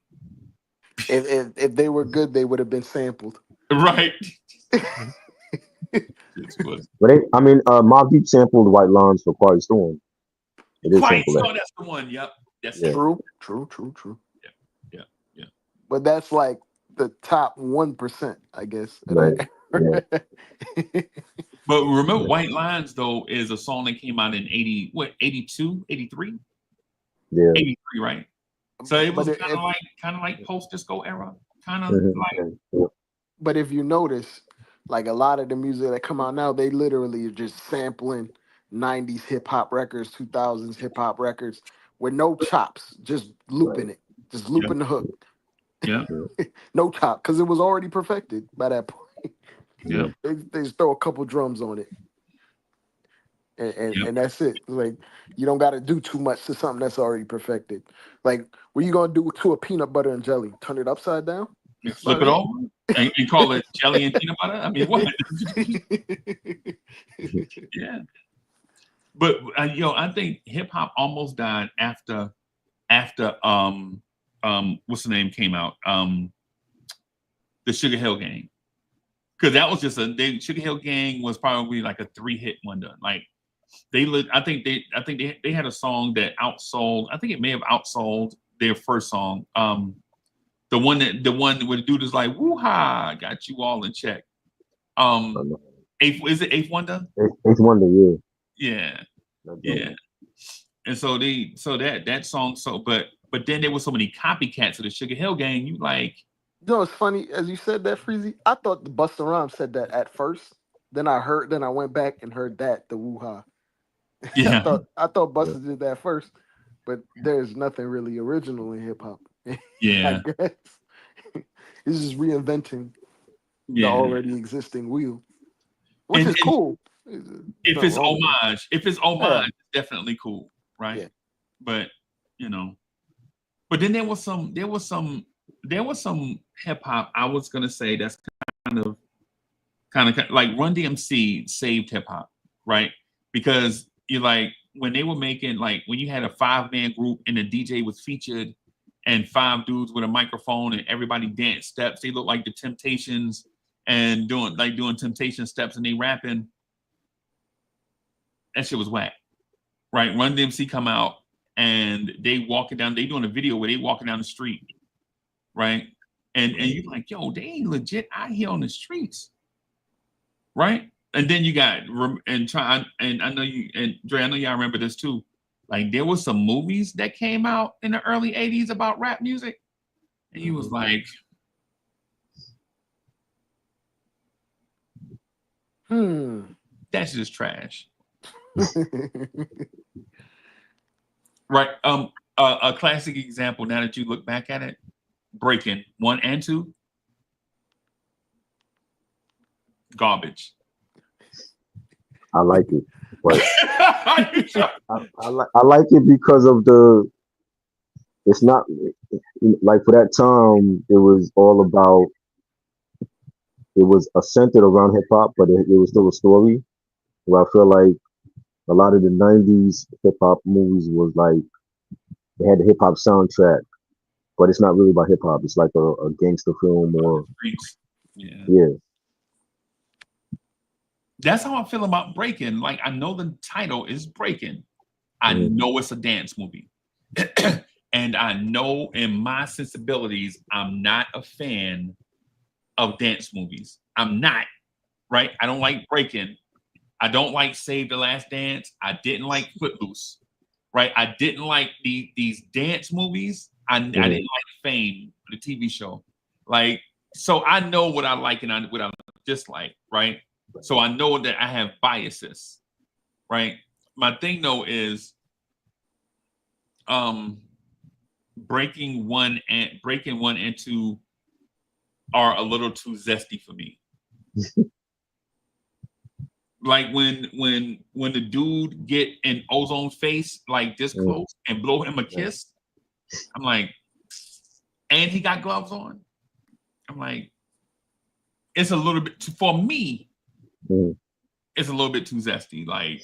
If they were good, they would have been sampled. right. It's was But Mobb Deep sampled White Lines for Quiet Storm. They did quite sample that. so that's the one. Yep. That's Yeah. it. True. Yeah. Yeah. But that's like the top 1%, I guess. of Right. that. But remember, Yeah. White Lines though is a song that came out in 82, 83? Yeah. 83, right? So it was But kind of like post disco era, kind of Mhm. like Yeah. but if you notice, like a lot of the music that come out now, they literally are just sampling 90s hip hop records, 2000s hip hop records with no chops, just looping it, just yeah, looping the hook. yeah, No chop, because it was already perfected by that point. yeah, They just throw a couple drums on it. yeah. And that's it. Like you don't got to do too much to something that's already perfected. Like what you gonna do to a peanut butter and jelly? Turn it upside down? You That's flip about it over and call it jelly and peanut butter. I mean, what? it. Yeah, but I think hip hop almost died after what's the name came out the Sugar Hill Gang, because that was just Sugar Hill Gang was probably like a 3-hit wonder. Like I think they had a song that outsold. I think it may have outsold their first song. The one where the dude is like, "Woo ha, got you all in check." I Um, know. Eighth Wonder? Eighth Wonder, yeah. Yeah, That dope. yeah. And so that song, but then there was so many copycats of the Sugar Hill Gang. You like, You know, it's funny as you said that, Freezy. I thought the Busta Rhymes said that at first. Then I went back and heard that the woo ha. yeah, I thought Yeah. Busta did that first, but there's nothing really original in hip hop. I yeah, guess. He's just reinventing the Yeah. already existing wheel, which And, is and cool. if it's homage, Yeah. it's definitely cool, right? Yeah. But you know, but then there was some hip hop. I was gonna say that's kind of like Run DMC saved hip hop, right? Because you like when they were making like when you had a 5-man group and the DJ was featured and 5 dudes with a microphone and everybody dance steps. They look like the Temptations and doing Temptation steps and they rapping. That shit was whack, right? Run DMC come out and they walking down. They doing a video where they walking down the street, right? And you're like, yo, they ain't legit out here on the streets, right? And then you got and I know you and Dre, I know y'all remember this too. Like there was some movies that came out in the early '80s about rap music, and he was like, "That's just trash." Right. A classic example. Now that you look back at it, Breaking 1 and 2, garbage. I like it, but I like it because of it's not like for that time it was all about it was centered around hip hop, but it was still a story. Where I feel like a lot of the '90s hip hop movies was like they had the hip hop soundtrack, but it's not really about hip hop. It's like a gangster film or yeah. That's how I feel about Breaking. Like I know the title is Breaking. I know it's a dance movie. And I know in my sensibilities, I'm not a fan of dance movies. I'm not, right? I don't like Breaking. I don't like Save the Last Dance. I didn't like Footloose, right? I didn't like these dance movies. I didn't like Fame, the TV show. Like, so I know what I like and what I dislike, right? So I know that I have biases, right? My thing though is Breaking 1 and 2 are a little too zesty for me. Like when the dude get in Ozone's face like this close and blow him a kiss, I'm like, and he got gloves on. I'm like, it's a little bit for me. It's a little bit too zesty. Like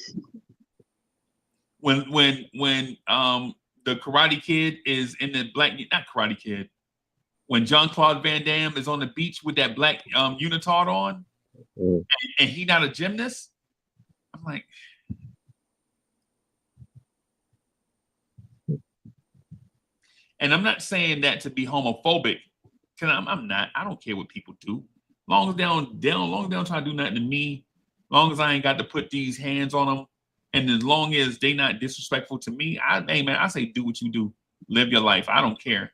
when the Karate Kid is in the not Karate Kid, when Jean-Claude Van Damme is on the beach with that black unitard on, and he not a gymnast, I'm like, and I'm not saying that to be homophobic, because I'm not. I don't care what people do. Long as they don't try to do nothing to me, long as I ain't got to put these hands on them, and as long as they not disrespectful to me, I say do what you do, live your life. I don't care,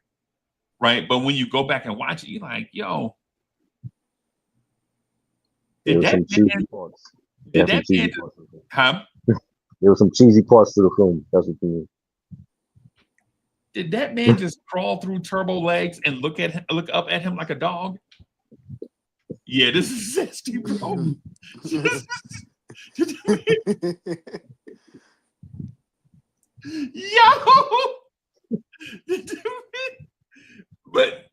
right? But when you go back and watch it, you're like, yo, There was some cheesy parts to the film. That's what you mean. Did that man just crawl through Turbo legs and look up at him like a dog? Yeah, this is zesty, bro. Yo, but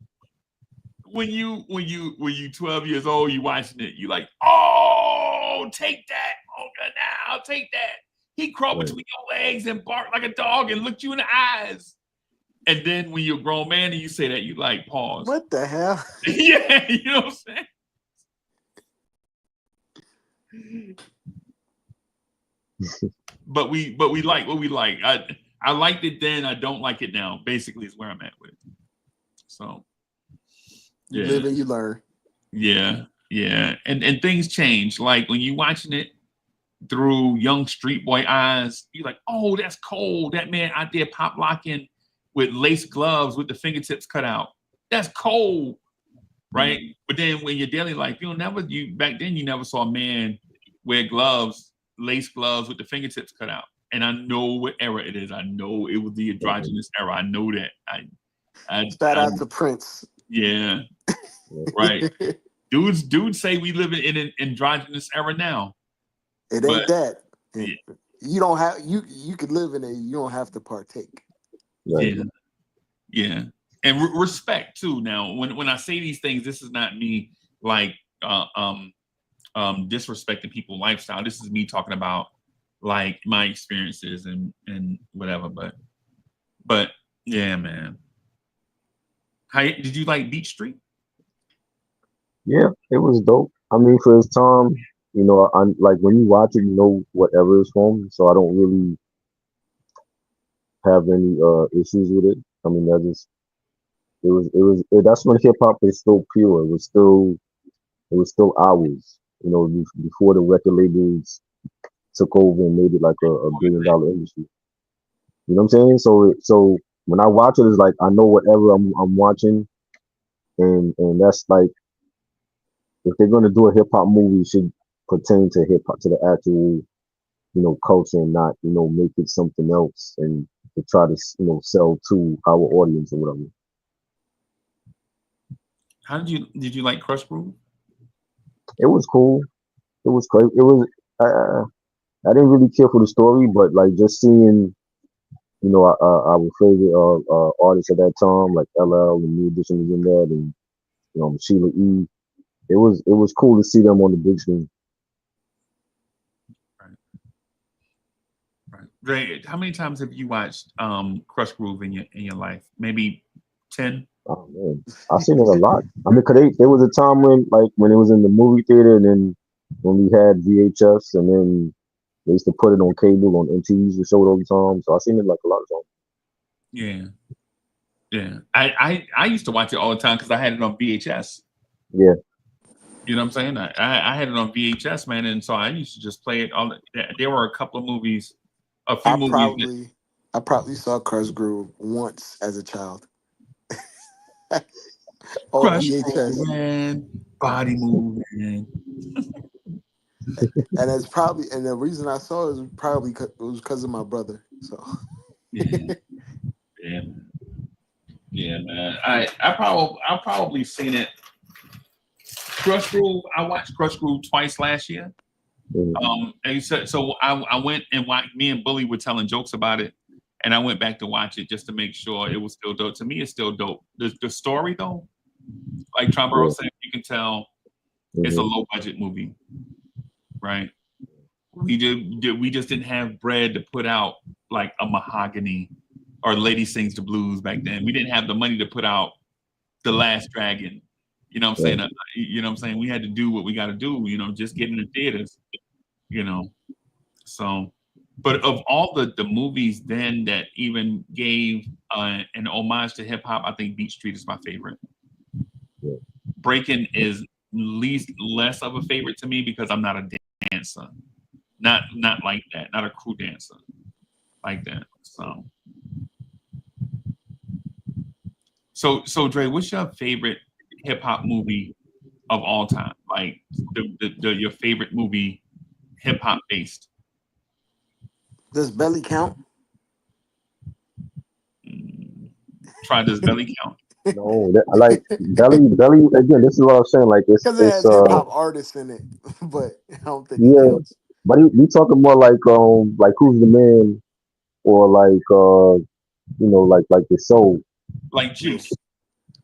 when you 12 years old, you watching it, you like, oh, take that, now take that. He crawled between your legs and barked like a dog and looked you in the eyes. And then when you're a grown man and you say that, you like pause. What the hell? Yeah, you know what I'm saying? But we like what we like. I liked it then. I don't like it now. Basically, is where I'm at with it. So, You live and you learn. Yeah, and things change. Like when you watching it through young street boy eyes, you're like, oh, that's cold. That man out there pop locking with lace gloves with the fingertips cut out. That's cold, right? But then when your daily life, back then you never saw a man wear gloves, lace gloves with the fingertips cut out. And I know what era it is. I know it was the androgynous era. I know that. Shout out to Prince. Yeah. right? Dudes say we live in an androgynous era now, It but ain't that. yeah, You don't have you could live in it. You don't have to partake. Right. yeah, yeah. And respect too. Now, when I say these things, this is not me like disrespecting people's lifestyle. This is me talking about like my experiences and whatever. But yeah, man. How did you like Beach Street? Yeah, it was dope. I mean, for his time, I'm like when you watch it, you know whatever is from. So I don't really have any issues with it. I mean, that just that's when hip hop is still pure. It was still ours. Before the record labels took over and made it like a billion-dollar industry. You know what I'm saying? So when I watch it, it's like I know whatever I'm watching, and that's like if they're gonna do a hip hop movie, it should pertain to hip hop, to the actual culture, and not make it something else and to try to sell to our audience or whatever. How did you like Crush Groove? It was cool. It was crazy. It was. I didn't really care for the story, but like just seeing our favorite artists at that time, like LL and New Edition was in that, and Sheila E. It was cool to see them on the big screen. Right, right. Dre, how many times have you watched Crush Groove in your life? Maybe 10? Oh man, I've seen it a lot. I mean, 'cause there was a time when it was in the movie theater, and then when we had VHS, and then they used to put it on cable on MTV, used to show it all the time. So I've seen it like a lot of times. Yeah, yeah. I used to watch it all the time because I had it on VHS. Yeah, You know what I'm saying? I had it on VHS, man, and so I used to just play it all. There were a couple of movies, a few I movies. probably saw Crush Groove once as a child. On Crush VHS. man, body moving. And the reason I saw it was probably because of my brother. So Yeah, yeah, yeah, man. I probably seen it. Crush Groove. I watched Crush Groove twice last year. mhm, And so I went and watched. Me and Bully were telling jokes about it, and I went back to watch it just to make sure it was still dope. To me, it's still dope. The story though, like Tromboro yeah, said, you can tell it's a hmm low budget movie, right? We just didn't have bread to put out like a Mahogany or Lady Sings the Blues back then. We didn't have the money to put out The Last Dragon. You know what I'm right, saying? You know what I'm saying? We had to do what we got to do. Just get in the theaters. You know, so. But of all the movies then that even gave an homage to hip hop, I think Beat Street is my favorite. yeah, Breaking is less of a favorite to me because I'm not a dancer. Not like that. Not a crew dancer like that. So Dre, what's your favorite hip hop movie of all time? Like your favorite movie, hip hop based. does Belly count? Mm, Try Does Belly Count? no, I like belly again. This is what I'm saying. Like Because it it's has hip hop artists in it, but I don't think it yeah, counts. but we talking more like Who's the Man, or like like the soul, Like Juice.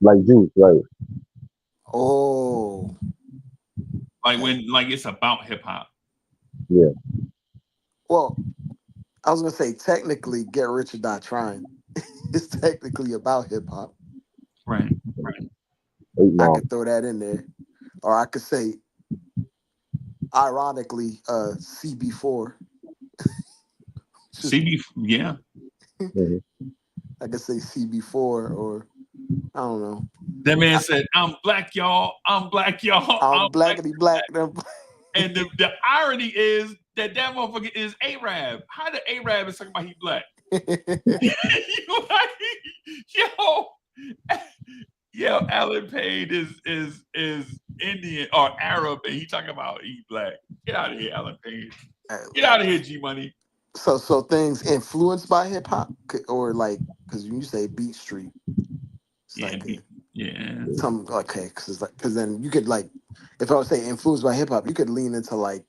like Juice, right? Oh, Like when it's about hip hop. Yeah, well, I was gonna say technically, Get Rich or Die Trying. It's technically about hip hop. Right. Right. I Mile. could throw that in there, or I could say, ironically, CB4. CB, yeah. Hmm. I could say CB4, or I don't know. That man said, "I'm black, y'all. I'm black, y'all. I'm I'm black." blackity black. Them. And the irony is that motherfucker is Arab. How the Arab is talking about he black? You like, yo, yo, Alan Payne is Indian or Arab, and he talking about he black. Get out of here, Alan Payne. Get out of here, G Money. So things influenced by hip hop, or like, because when you say Beat Street, it's Yeah, like beat, Yeah. Some okay, because then you could like, if I would say influenced by hip hop, you could lean into like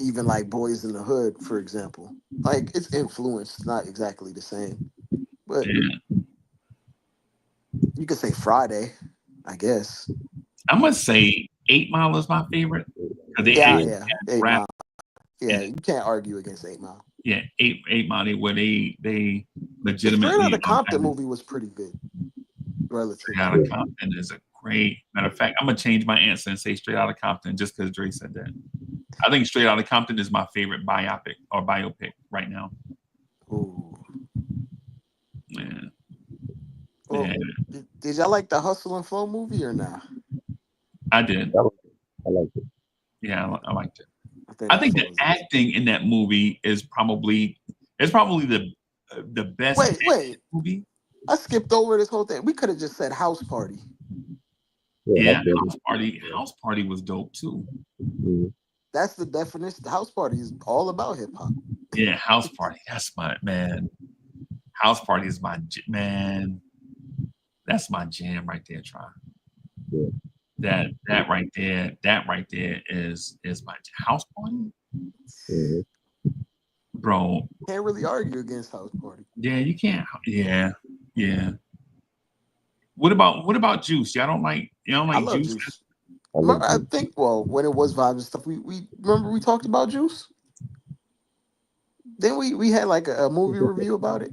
even like Boys in the Hood, for example. Like it's influenced, not exactly the same, but Yeah. you could say Friday, I guess. I'm gonna say 8 Mile is my favorite because they Yeah, actually Yeah. yeah, had 8 Mile. rap Yeah, in it. you can't argue against 8 Mile. Yeah, 8 Mile where they The Straight legitimately Outta Compton had movie was pretty good, Straight relatively. Outta Compton is a great matter of fact. I'm gonna change my answer and say Straight Outta Compton just because Dre said that. I think Straight Outta Compton is my favorite biopic right now. Ooh. Yeah, Well, yeah, did y'all like the Hustle and Flow movie or not? I did. I like it. Yeah, I liked it. I think I that think flow the is decent. acting in that movie is probably the best Wait. movie. I skipped over this whole thing. We could have just said House Party. Yeah, Yeah, that's good. House Party was dope too. Mhm. That's the definition. The House Party is all about hip hop. Yeah, House Party. That's my man. House Party is man. That's my jam right there, Try. Yeah. That right there is my House Party, Mhm. bro. Can't really argue against House Party. Yeah, you can't. Yeah, yeah. What about Juice? You don't I like love Juice? Juice. I like I it. think when it was vibes and stuff, we remember we talked about Juice. Then we had like a movie review about it.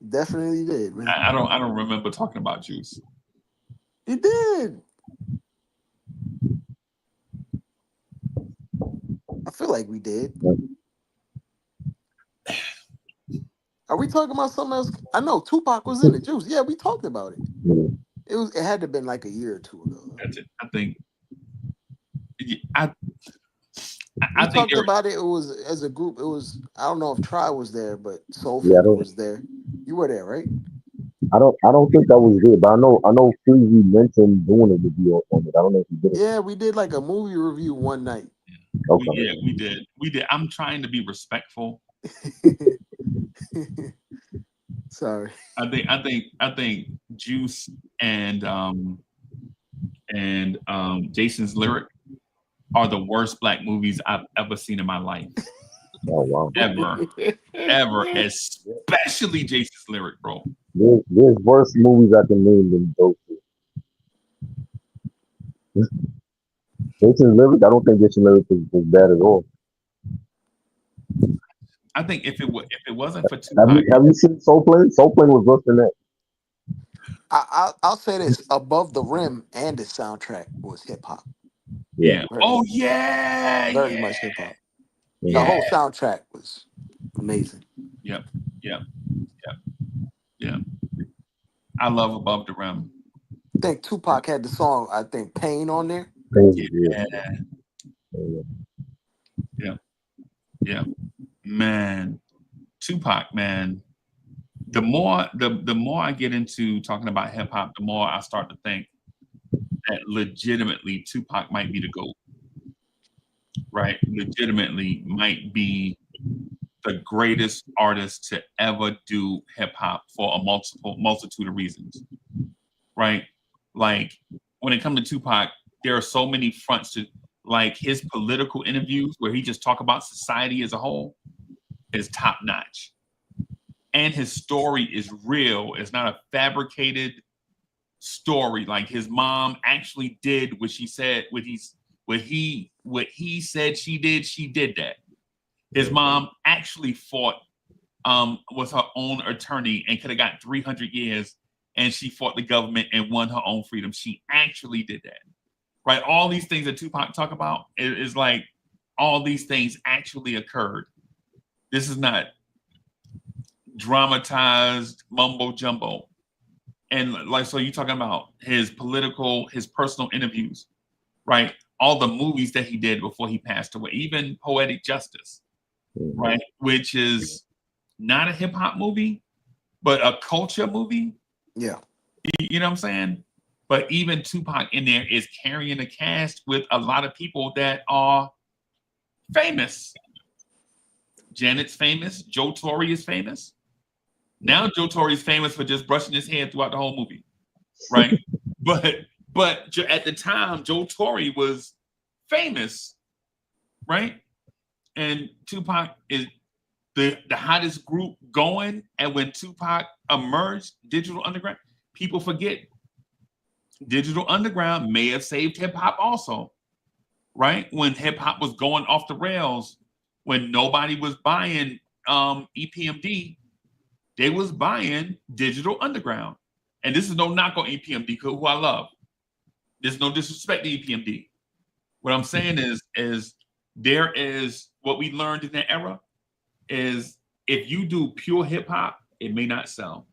Definitely did, man. I don't remember talking about Juice. You did. I feel like we did. Are we talking about something else? I know Tupac was in it. Juice. Yeah, we talked about it. Yeah. It had to have been like a year or two ago. That's it. I think I We I think talked about it. It was as a group. It was I don't know if Try was there, but Soul Yeah, Family was there. You were there, right? I don't think that was good, but I know Freezy mentioned doing a review on it. I don't know if he did it. Yeah, we did like a movie review one night. Okay. we did. I'm trying to be respectful. Sorry. I think Juice and Jason's Lyric are the worst black movies I've ever seen in my life. Oh wow. Ever, especially Jason's Lyric, bro. There's worse movies I can name than those two. Jason Lyric, I don't think Jason Lyric is bad at all. I think if it wasn't for Tupac, Have you seen Soul Plane? Soul Plane was worse than that. I'll say this: Above the Rim and its soundtrack was hip hop. Yeah. yeah. Very, Oh yeah, very yeah, much hip hop. The yeah. whole soundtrack was amazing. Yep, yep, yep, yep. I love Above the Rim. I think Tupac had the song. I think Pain on there. Crazy, Yeah, yeah. yeah, yeah. Man, Tupac, man. The more I get into talking about hip hop, the more I start to think that legitimately Tupac might be the GOAT. Right? Legitimately might be the greatest artist to ever do hip hop for a multitude of reasons. Right? Like when it comes to Tupac, there are so many fronts to like his political interviews where he just talk about society as a whole is top notch. And his story is real. It's not a fabricated story. Like his mom actually did what she said, what he said she did that. His mom actually fought with her own attorney and could have got 300 years, and she fought the government and won her own freedom. She actually did that. Right? All these things that Tupac talk about is like all these things actually occurred. This is not dramatized mumbo jumbo. And like, so you're talking about his personal interviews, right? All the movies that he did before he passed away, even Poetic Justice, right? Which is not a hip hop movie, but a culture movie. Yeah. You know what I'm saying? But even Tupac in there is carrying a cast with a lot of people that are famous. Janet's famous. Joe Torre is famous. Now Joe Torre's famous for just brushing his hair throughout the whole movie, right? but at the time, Joe Torre was famous, right? And Tupac is the hottest group going. And when Tupac emerged, Digital Underground, people forget Digital Underground may have saved hip hop also, right? When hip hop was going off the rails, when nobody was buying EPMD, they was buying Digital Underground. And this is no knock on EPMD, who I love. There's no disrespect to EPMD. What I'm saying is there is what we learned in that era is if you do pure hip hop, it may not sell.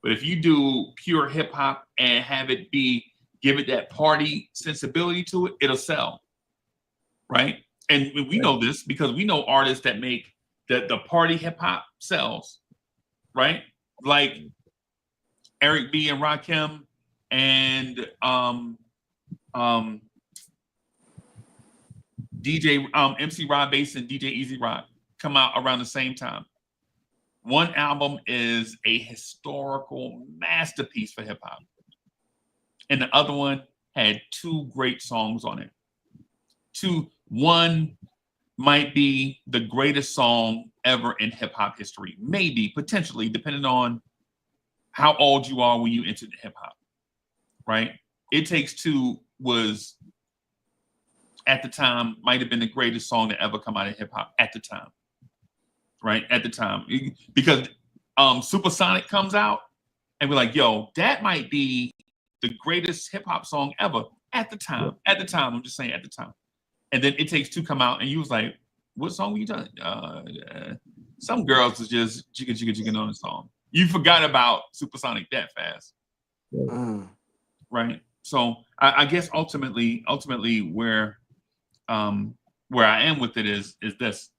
But if you do pure hip hop and give it that party sensibility to it, it'll sell. Right? And we know this because we know artists that make the party hip hop sells. Right? Like Eric B and Rakim and DJ MC Rod Bass and DJ Easy Rock come out around the same time. One album is a historical masterpiece for hip hop, and the other one had two great songs on it. One might be the greatest song ever in hip hop history, maybe potentially, depending on how old you are when you entered hip hop. Right? It Takes Two was at the time might have been the greatest song to ever come out of hip hop at the time. Right? At the time. Because Supersonic comes out and we're like, yo, that might be the greatest hip hop song ever at the time. At the time, I'm just saying at the time. And then It Takes Two come out and you was like, what song were you done? Some girls was just jigga jigga jigga on the song. You forgot about Supersonic that fast. Right? So I guess ultimately where I am with it is this.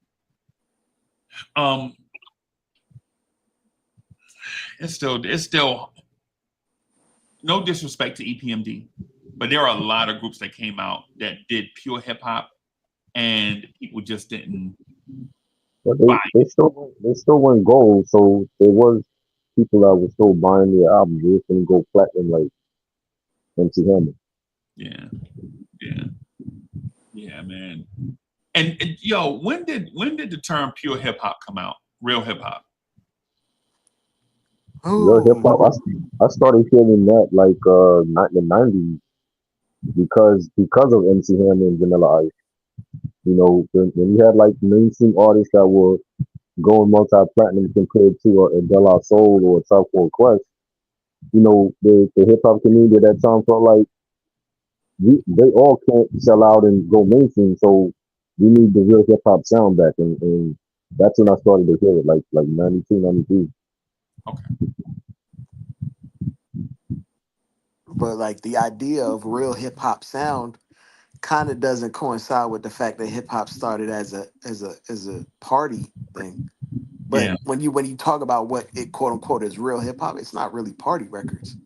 It's still no disrespect to EPMD, but there are a lot of groups that came out that did pure hip hop and people just didn't. But they still went gold, so there was people that were still buying their albums. They just didn't go platinum like MC Hammer. Yeah, man. And yo, when did the term pure hip hop come out? Real hip hop. Real hip hop. I started hearing that like the '90s because of MC Hammer and Vanilla Ice. You know, when you had like mainstream artists that were going multi-platinum compared to a De La Soul or a South Fork Quest, you know, the hip hop community at that time felt like they all can't sell out and go mainstream, so we need the real hip hop sound back, and that's when I started to hear it, like 92, 93. Okay. But like the idea of real hip hop sound kind of doesn't coincide with the fact that hip hop started as a party thing. But Yeah. when you talk about what it quote unquote is real hip hop, it's not really party records.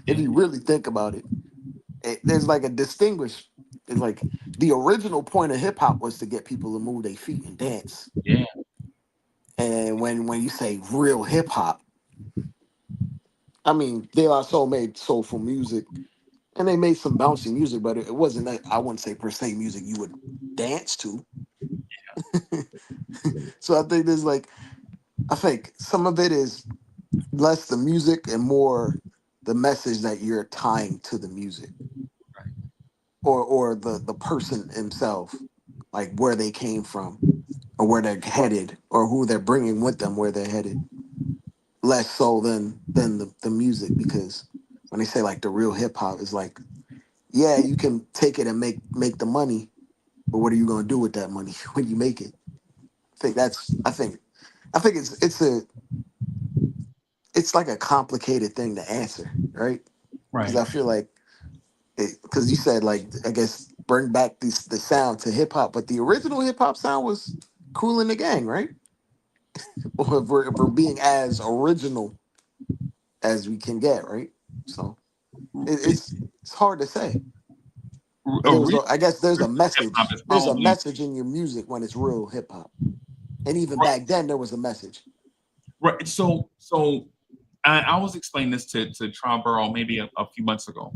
If you really think about it, there's like a distinguish. It's like the original point of hip hop was to get people to move their feet and dance. Yeah. And when you say real hip hop, I mean De La Soul made soulful music, and they made some bouncy music, but it wasn't that, I wouldn't say per se music you would dance to. So I think some of it is less the music and more the message that you're tying to the music, or the person himself, like where they came from or where they're headed or who they're bringing with them where they're headed, less so than the music. Because when they say like the real hip hop is like, yeah, you can take it and make the money, but what are you going to do with that money when you make it? I think it's like a complicated thing to answer, right? Because Right. I feel like because you said like, I guess bring back the sound to hip hop, but the original hip hop sound was Cool in the Gang, right? Or if we're being as original as we can get, right? So it's hard to say. But A real I guess there's a hip hop message. is There's a probably message in your music when it's real hip hop. And even back then there was a message. Right. So I was explaining this to Triborough maybe a few months ago.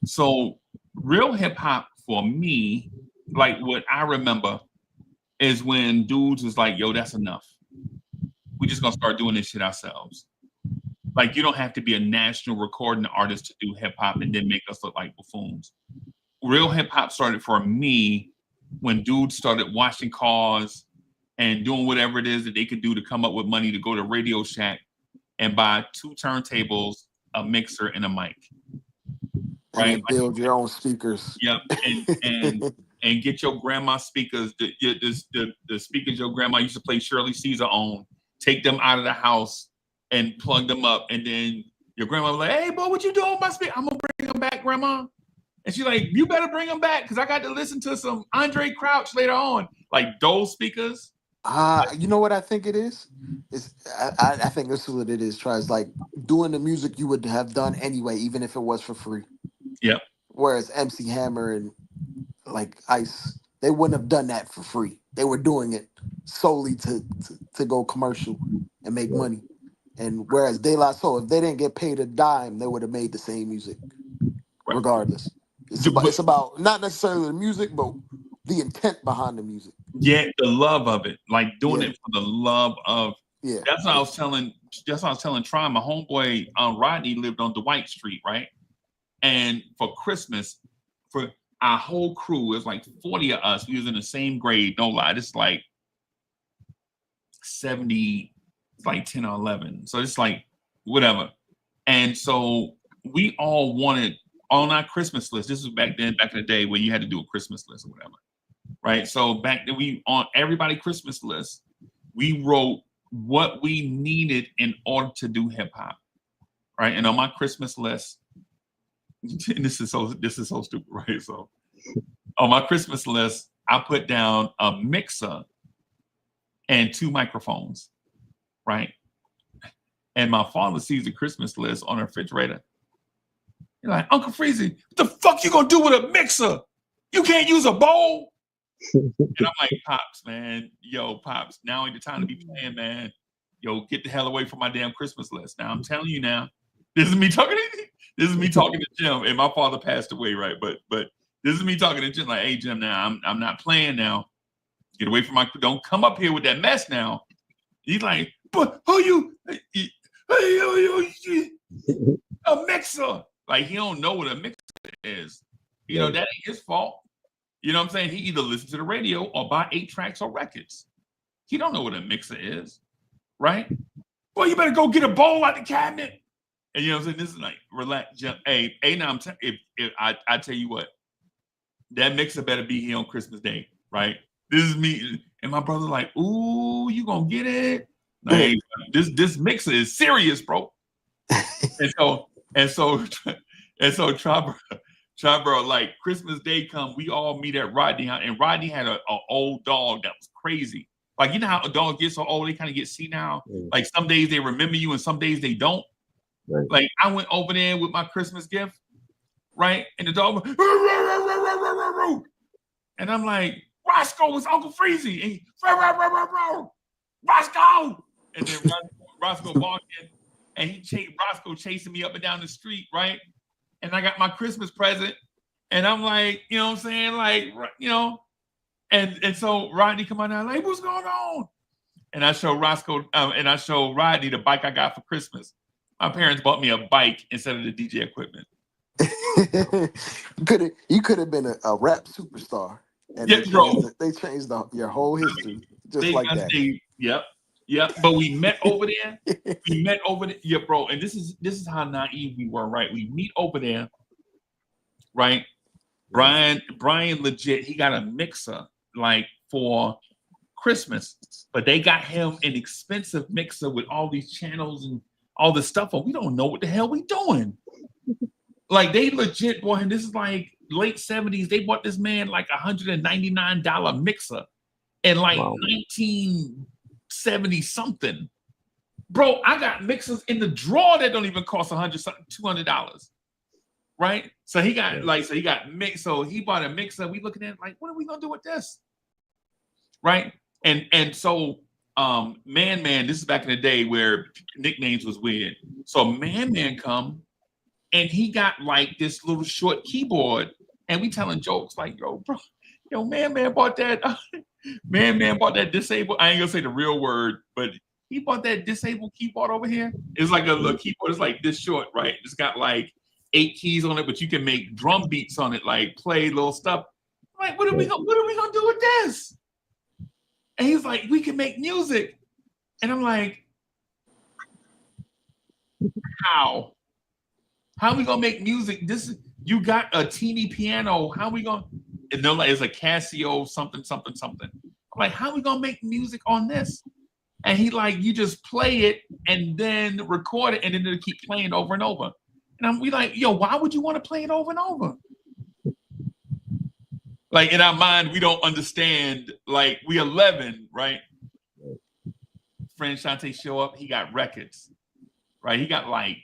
So real hip hop for me, like what I remember is when dudes was like, yo, that's enough. We just gonna start doing this shit ourselves. Like you don't have to be a national recording artist to do hip hop and then make us look like buffoons. Real hip hop started for me when dudes started washing cars and doing whatever it is that they could do to come up with money to go to Radio Shack and buy 2 turntables, a mixer, and a mic. And Right? then build your own speakers. Yep. And get your grandma's speakers, the speakers your grandma used to play Shirley Caesar on, take them out of the house and plug them up. And then your grandma was like, hey, boy, what you doing with my speaker? I'm going to bring them back, grandma. And she's like, you better bring them back because I got to listen to some Andre Crouch later on. Like those speakers. You know what I think it is? I think this is what it is. Tries like doing the music you would have done anyway, even if it was for free. Yep. Whereas MC Hammer and like Ice, they wouldn't have done that for free. They were doing it solely to go commercial and make money. And whereas De La Soul, if they didn't get paid a dime, they would have made the same music, Right. regardless. It's about not necessarily the music, but the intent behind the music. Yeah, the love of it, like doing it for the love of. Yeah, That's what I was telling. That's what I was telling Try. My homeboy Rodney lived on Dwight Street, right? And for Christmas, for our whole crew, it was like 40 of us. We was in the same grade. No lie, it's like 70, it's like 10 or 11. So it's like whatever. And so we all wanted on our Christmas list. This was back then, back in the day when you had to do a Christmas list or whatever. Right. So back then we on everybody Christmas list, we wrote what we needed in order to do hip hop. Right. And on my Christmas list, and this is so stupid, right? So on my Christmas list, I put down a mixer and 2 microphones. Right. And my father sees the Christmas list on the refrigerator. You're like, Uncle Freezy, what the fuck you gonna do with a mixer? You can't use a bowl. And I'm like, Pops, man, yo, Pops, now ain't the time to be playing, man. Yo, get the hell away from my damn Christmas list. Now I'm telling you now, this is me talking to Jim, and my father passed away, right? But this is me talking to Jim, like, hey Jim, now I'm not playing now. Get away from don't come up here with that mess now. He's like, but who you a mixer? Like he don't know what a mixer is. You know, that ain't his fault. You know what I'm saying? He either listens to the radio or buy 8 tracks or records. He don't know what a mixer is, right? Well, you better go get a bowl out the cabinet. And you know what I'm saying? This is like relax. Hey, now I tell you what, that mixer better be here on Christmas Day, right? This is me and my brother. Like, ooh, you gonna get it? Like, this mixer is serious, bro. and so Triborough, like Christmas Day come, we all meet at Rodney house, and Rodney had an old dog that was crazy. Like, you know how a dog gets so old, they kind of get senile. Like some days they remember you and some days they don't. Right. Like I went over there with my Christmas gift, right? And the dog went, and I'm like, Roscoe was Uncle Freezy. And he, Roscoe! And then Roscoe walked in and Roscoe chasing me up and down the street, right? And I got my Christmas present, and I'm like, you know what I'm saying? Like, you know, and so Rodney come on down, like, what's going on? And I show Roscoe, and I show Rodney the bike I got for Christmas. My parents bought me a bike instead of the DJ equipment. You could have been a rap superstar. And Yeah, they changed your whole history just like that. Yep. But we met over there. Yeah, bro. And this is how naive we were, right? We meet over there, right? Brian legit, he got a mixer like for Christmas, but they got him an expensive mixer with all these channels and all this stuff. But we don't know what the hell we doing. Like they legit bought him. This is like late 70s. They bought this man like $199 mixer in like 1970 something. Bro, I got mixers in the drawer that don't even cost $200. Right? So he got mix. So he bought a mixer. We looking at it like, what are we gonna do with this? Right? And so Man Man, this is back in the day where nicknames was weird. So Man Man come and he got like this little short keyboard, and we telling jokes like, yo, bro, yo, Man Man bought that. Man Man bought that disabled. I ain't gonna say the real word, but he bought that disabled keyboard over here. It's like a little keyboard. It's like this short, right? It's got like 8 keys on it, but you can make drum beats on it, like play little stuff. I'm like, what are we gonna do with this? And he's like, we can make music. And I'm like, how? How are we gonna make music? You got a teeny piano. How are we gonna? And they're like, it's a Casio something something something. I'm like, how are we gonna make music on this? And he like, you just play it and then record it, and then it'll keep playing over and over. And we like, yo, why would you want to play it over and over? Like in our mind, we don't understand. Like we 11, right? Friend Shante show up. He got records, right? He got like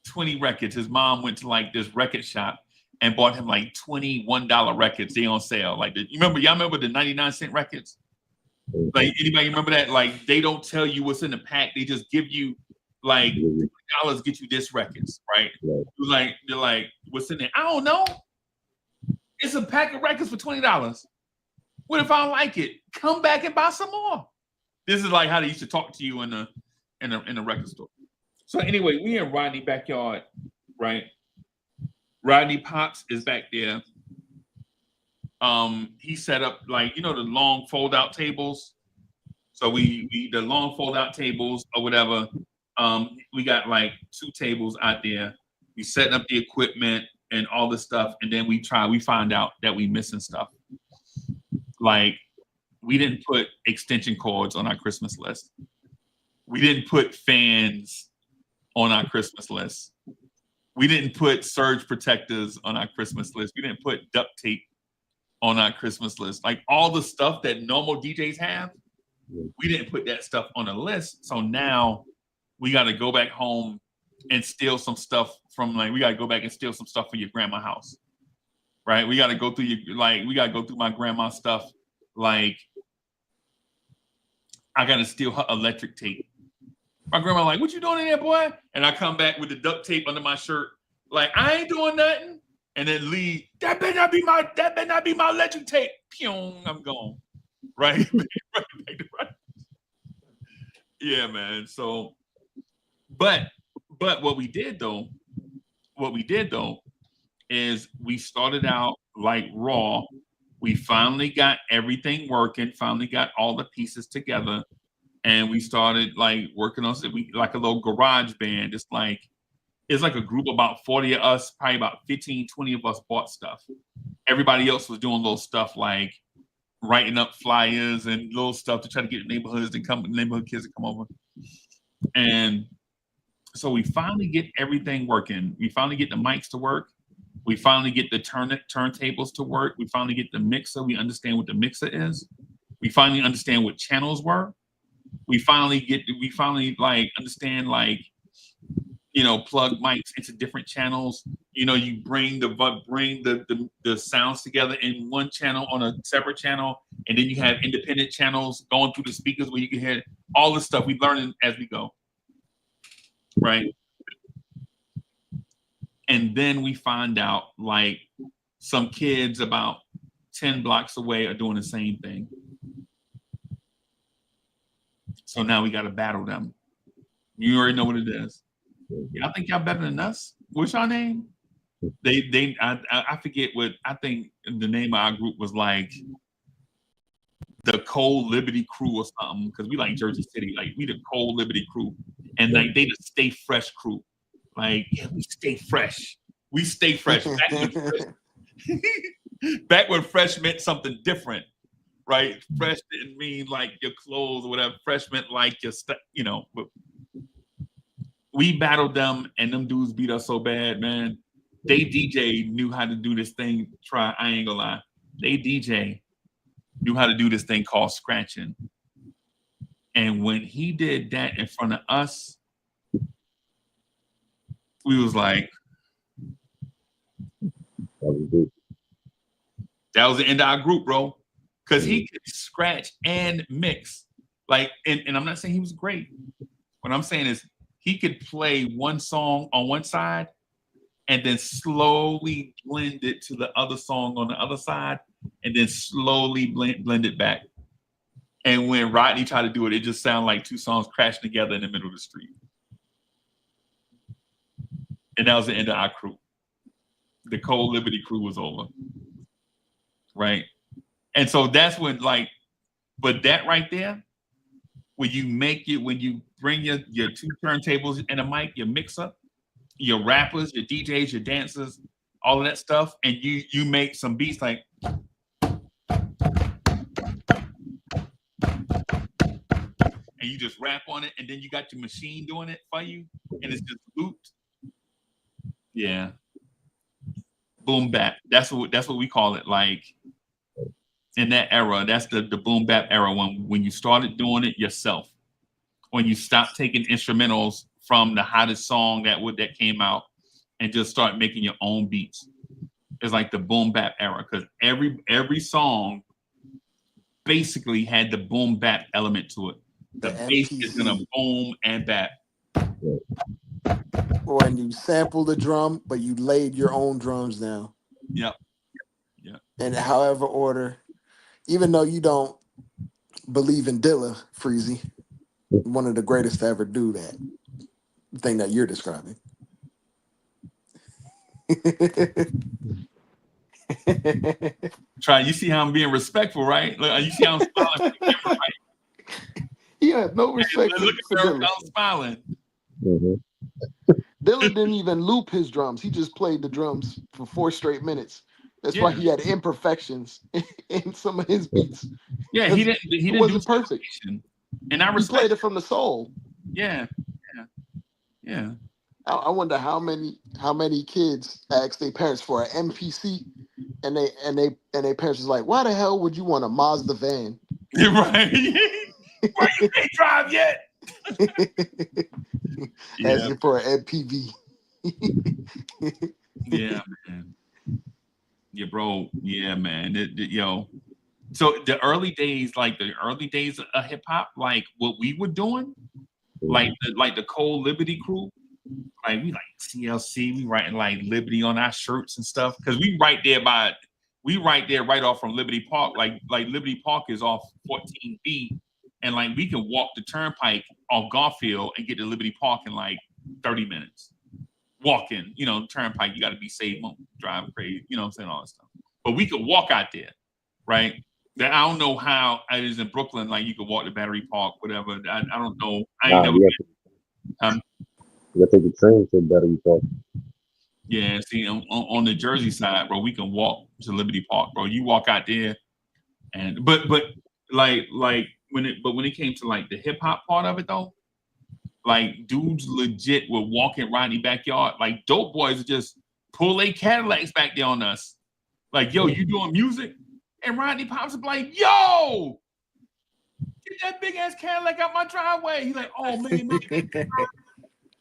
20 records. His mom went to like this record shop and bought him like $21 records. They on sale. Like y'all remember the 99-cent records? Like anybody remember that? Like they don't tell you what's in the pack. They just give you like $20 get you this records, right? They're like, what's in there? I don't know. It's a pack of records for $20. What if I don't like it? Come back and buy some more. This is like how they used to talk to you in the record store. So anyway, we in Rodney's backyard, right? Rodney Pops is back there. He set up like, the long fold out tables. So we the long fold out tables or whatever. We got like 2 tables out there. We setting up the equipment and all this stuff, and then we find out that we missing stuff. Like we didn't put extension cords on our Christmas list. We didn't put fans on our Christmas list. We didn't put surge protectors on our Christmas list. We didn't put duct tape on our Christmas list. Like all the stuff that normal DJs have, we didn't put that stuff on the list. So now we got to go back home and steal some stuff from we got to go back and steal some stuff from your grandma's house, right? We got to go through we got to go through my grandma's stuff. Like I got to steal her electric tape. My grandma like, what you doing in there, boy? And I come back with the duct tape under my shirt. Like, I ain't doing nothing. And then Lee, that better not be my electric tape. Pyong, I'm gone. Right? Yeah, man. So, but what we did though is we started out like raw. We finally got everything working, finally got all the pieces together. And we started like working on like a little garage band. It's like a group of about 40 of us, probably about 15, 20 of us bought stuff. Everybody else was doing little stuff like writing up flyers and little stuff to try to get neighborhood kids to come over. And so we finally get everything working. We finally get the mics to work. We finally get the turntables to work. We finally get the mixer. We understand what the mixer is. We finally understand what channels were. We finally like understand like, plug mics into different channels. You bring the sounds together in one channel on a separate channel, and then you have independent channels going through the speakers where you can hear all the stuff we learn as we go. Right. And then we find out like some kids about 10 blocks away are doing the same thing. So now we got to battle them. You already know what it is. Y'all think y'all better than us? What's your name? I forget what, I think the name of our group was like the Cold Liberty Crew or something, because we like Jersey City. Like we the Cold Liberty Crew. And like they the Stay Fresh crew. Like, yeah, we stay fresh. We stay fresh. Back when fresh meant something different. Right? Fresh didn't mean like your clothes or whatever. Fresh meant like your stuff, But we battled them, and them dudes beat us so bad, man. They DJ knew how to do this thing. I ain't gonna lie. They DJ knew how to do this thing called scratching. And when he did that in front of us, we was like, that was the end of our group, bro. Because he could scratch and mix Like, and I'm not saying he was great. What I'm saying is he could play one song on one side and then slowly blend it to the other song on the other side, and then slowly blend it back. And when Rodney tried to do it, it just sounded like two songs crashing together in the middle of the street. And that was the end of our crew. The Cold Liberty crew was over. Right? And so that's when, like, but that right there, when you make it, when you bring your two turntables and a mic, your mixer, your rappers, your DJs, your dancers, all of that stuff, and you make some beats like, and you just rap on it, and then you got your machine doing it for you, and it's just looped. Yeah. Boom bap. That's what we call it. Like, in that era, that's the boom bap era, when you started doing it yourself. When you stopped taking instrumentals from the hottest song that came out and just start making your own beats. It's like the boom bap era, because every song basically had the boom bap element to it. The bass is gonna boom and bap. When you sample the drum, but you laid your own drums down. Yep. Yeah. And however order, even though you don't believe in Dilla, Freezy, one of the greatest to ever do that thing that you're describing. Try. You see how I'm being respectful, right? Look, you see how I'm smiling. Right? Yeah, no respect Look for at Dilla. I'm smiling. Mm-hmm. Dilla didn't even loop his drums. He just played the drums for 4 straight minutes. That's why he had imperfections in some of his beats. Yeah, he didn't. He it didn't wasn't do perfect. And I He respect played it from the soul. Yeah. I wonder how many kids ask their parents for an MPC, and their parents is like, "Why the hell would you want a Mazda van?" You're right. Why you can't drive yet? Asking for an MPV. Yeah, man. Yeah, bro. Yeah, man. Yo. So the early days of hip hop, like what we were doing, like the Cold Liberty crew, like we like CLC, we writing like Liberty on our shirts and stuff, because we right there right off from Liberty Park. Like Liberty Park is off 14B, and like we can walk the turnpike off Garfield and get to Liberty Park in like 30 minutes. Walking, turnpike, you got to be safe, drive crazy, what I'm saying, all that stuff. But we could walk out there, right? That I don't know how it is in Brooklyn. Like you could walk to Battery Park, whatever. I don't know. I ain't never been. You gotta take the train to Battery Park. Yeah, see, on the Jersey side, bro, we can walk to Liberty Park, bro. You walk out there, and but like when it came to like the hip hop part of it though, like dudes legit would walk in Rodney backyard. Like dope boys would just pull their Cadillacs back there on us. Like, yo, you doing music? And Rodney pops up like, yo, get that big ass Cadillac out my driveway. He's like, oh man.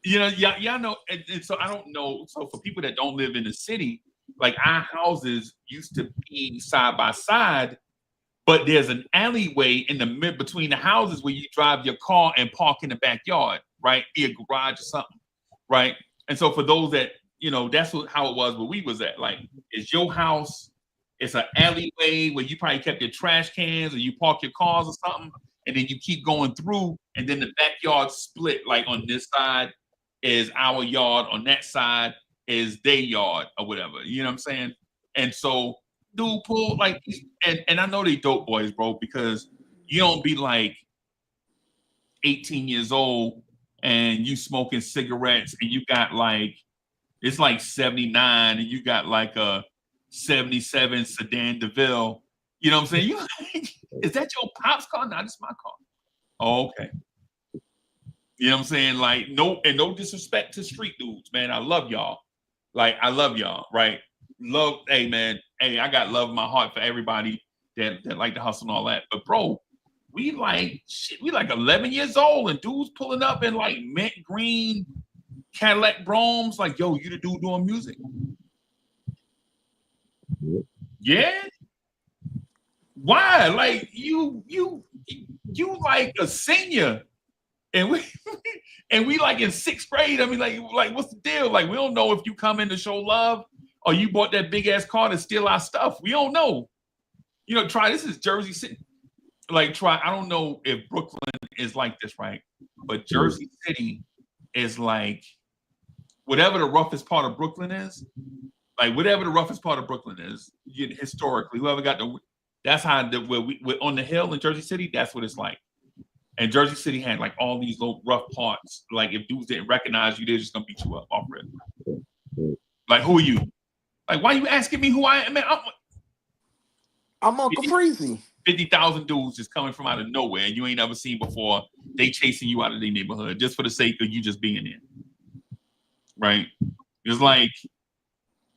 Y'all know, and so I don't know. So for people that don't live in the city, like our houses used to be side by side, but there's an alleyway in the mid between the houses where you drive your car and park in the backyard, right? Be a garage or something, right? And so for those that that's how it was where we was at. Like, it's your house. It's an alleyway where you probably kept your trash cans or you park your cars or something, and then you keep going through, and then the backyard split. Like on this side is our yard, on that side is their yard or whatever. You know what I'm saying? And so dude pull like, and I know they dope boys, bro, because you don't be like 18 years old and you smoking cigarettes and you got like, it's like 79 and you got like a 77 sedan DeVille. You know what I'm saying? You like, is that your pop's car? No, this is my car. Oh, okay. You know what I'm saying? Like, no disrespect to street dudes, man. I love y'all. Like, I love y'all, right? Love, hey man, hey, I got love in my heart for everybody that like to hustle and all that. But bro, we like 11 years old and dudes pulling up in like mint green Cadillac Broms, like, yo, you the dude doing music? Yeah. Why? Like you you like a senior, and we and we like in 6th grade. I mean, like what's the deal? Like, we don't know if you come in to show love or you bought that big ass car to steal our stuff. We don't know. You know, try this is Jersey City. Like, try. I don't know if Brooklyn is like this, right? But Jersey City is like whatever the roughest part of Brooklyn is. Like, whatever the roughest part of Brooklyn is, historically, whoever got that's how we're on the hill in Jersey City. That's what it's like. And Jersey City had like all these little rough parts. Like, if dudes didn't recognize you, they're just gonna beat you up off rip. Like, who are you? Like, why are you asking me who I am? Man, I'm Uncle Freezy. 50,000 dudes just coming from out of nowhere and you ain't ever seen before. They chasing you out of their neighborhood just for the sake of you just being in. Right? It's like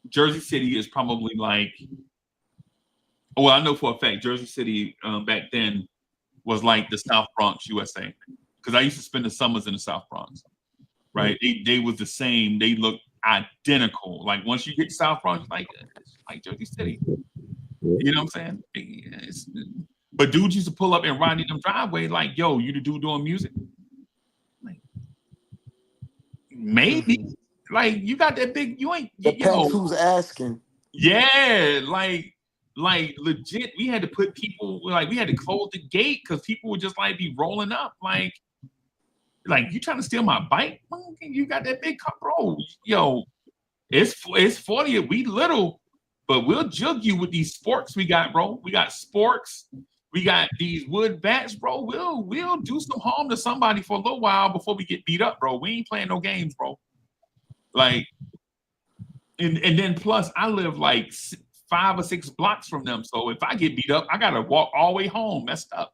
Jersey City is probably like, well, I know for a fact Jersey City back then was like the South Bronx, USA. Because I used to spend the summers in the South Bronx. Right? They was the same. They looked identical. Like, once you get to South Bronx, it's like Jersey City. You know what I'm saying? But dudes used to pull up and ride in them driveway like, yo, you the dude doing music? Like, maybe. Like, you got that big, you ain't. Depends who's asking. Yeah, like legit, we had to put people, like, we had to close the gate because people would just like be rolling up. Like you trying to steal my bike? You got that big car, bro. Yo, it's 40. We little. But we'll jug you with these sporks we got, bro. We got sporks. We got these wood bats, bro. We'll do some harm to somebody for a little while before we get beat up, bro. We ain't playing no games, bro. Like, and then plus I live like 5 or 6 blocks from them. So if I get beat up, I gotta walk all the way home, messed up.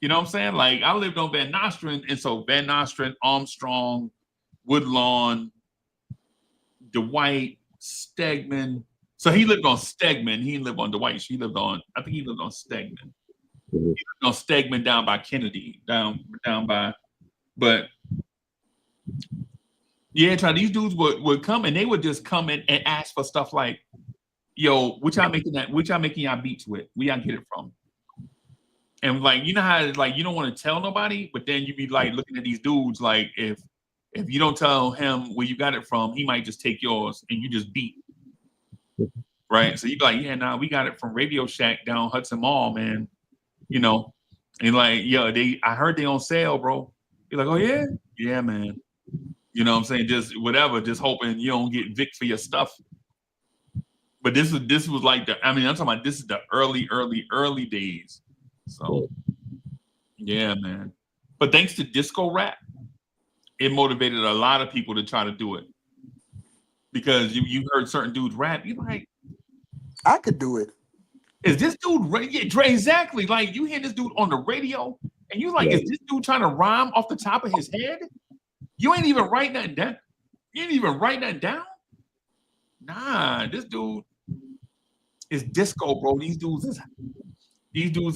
You know what I'm saying? Like, I lived on Van Nostrand, and so Van Nostrand, Armstrong, Woodlawn, Dwight, Stegman. So he lived on Stegman. He didn't live on Dwight. I think he lived on Stegman. He lived on Stegman down by Kennedy, down by. But yeah, these dudes would come and they would just come in and ask for stuff like, yo, which y'all making y'all beats with? Where y'all get it from? And like, you know how like you don't want to tell nobody, but then you be like looking at these dudes like, if you don't tell him where you got it from, he might just take yours and you just beat. Right, so you'd be like, yeah, nah, we got it from Radio Shack down Hudson Mall, man. You know, and like, yo, I heard they on sale, bro. You're like, oh yeah, man. You know what I'm saying? Just whatever, just hoping you don't get Vic for your stuff. But this was like I'm talking about this is the early days. So yeah, man. But thanks to disco rap, it motivated a lot of people to try to do it. Because you heard certain dudes rap, you're like, I could do it. Is this dude Dre? Exactly. Like, you hear this dude on the radio, and you like, is this dude trying to rhyme off the top of his head? You ain't even write nothing down. Nah, this dude is disco, bro. These dudes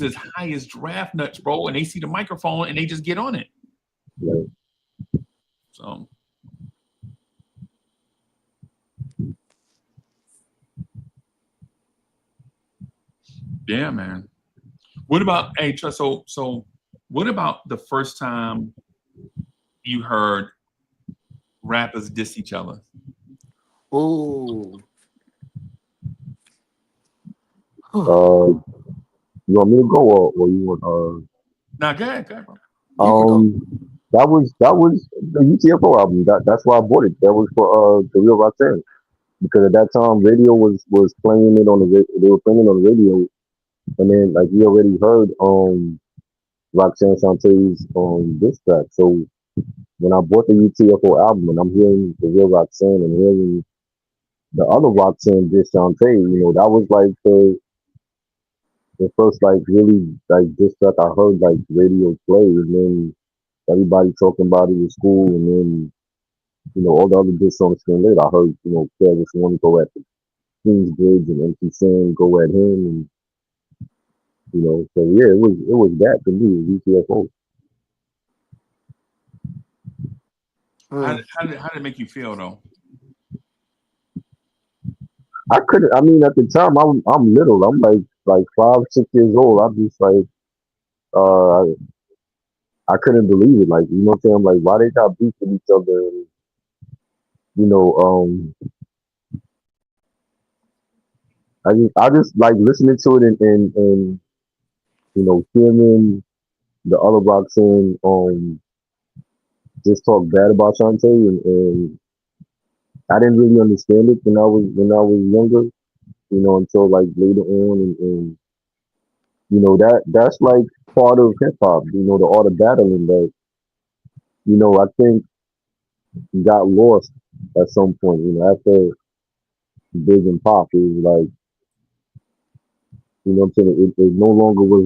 is high as draft nuts, bro, and they see the microphone and they just get on it. Right. So. Yeah, man. What about so what about the first time you heard rappers diss each other? Oh. You want me to go or you want Nah, go ahead, bro. that was the UTFO album. That's why I bought it. That was for the Real Roxanne. Because at that time radio was playing it on they were playing it on the radio. And then, like, you already heard Roxanne Shantae's diss track. So when I bought the UTFO album and I'm hearing the Real Roxanne and hearing the other Roxanne diss Shantae, you know, that was like the first like really like diss track I heard like radio play, and then everybody talking about it in school, and then you know all the other diss songs came later. I heard Careless One go at the Queensbridge and MC Sam go at him, and so yeah, it was that to me, UTFO. How did it make you feel though? I mean, at the time, I'm little. I'm like 5, 6 years old. I'm just like, uh, I couldn't believe it. Like, you know what I'm saying? I'm like, why they got beef with each other? And, you know, I just like listening to it and you know, hearing the other rock saying, just talk bad about Shantae, and I didn't really understand it when I was younger, you know, until like later on, and you know that's like part of hip hop, you know, the art of battling that, you know, I think got lost at some point, you know, after Big and Pop. It was like, you know what I'm saying, it no longer was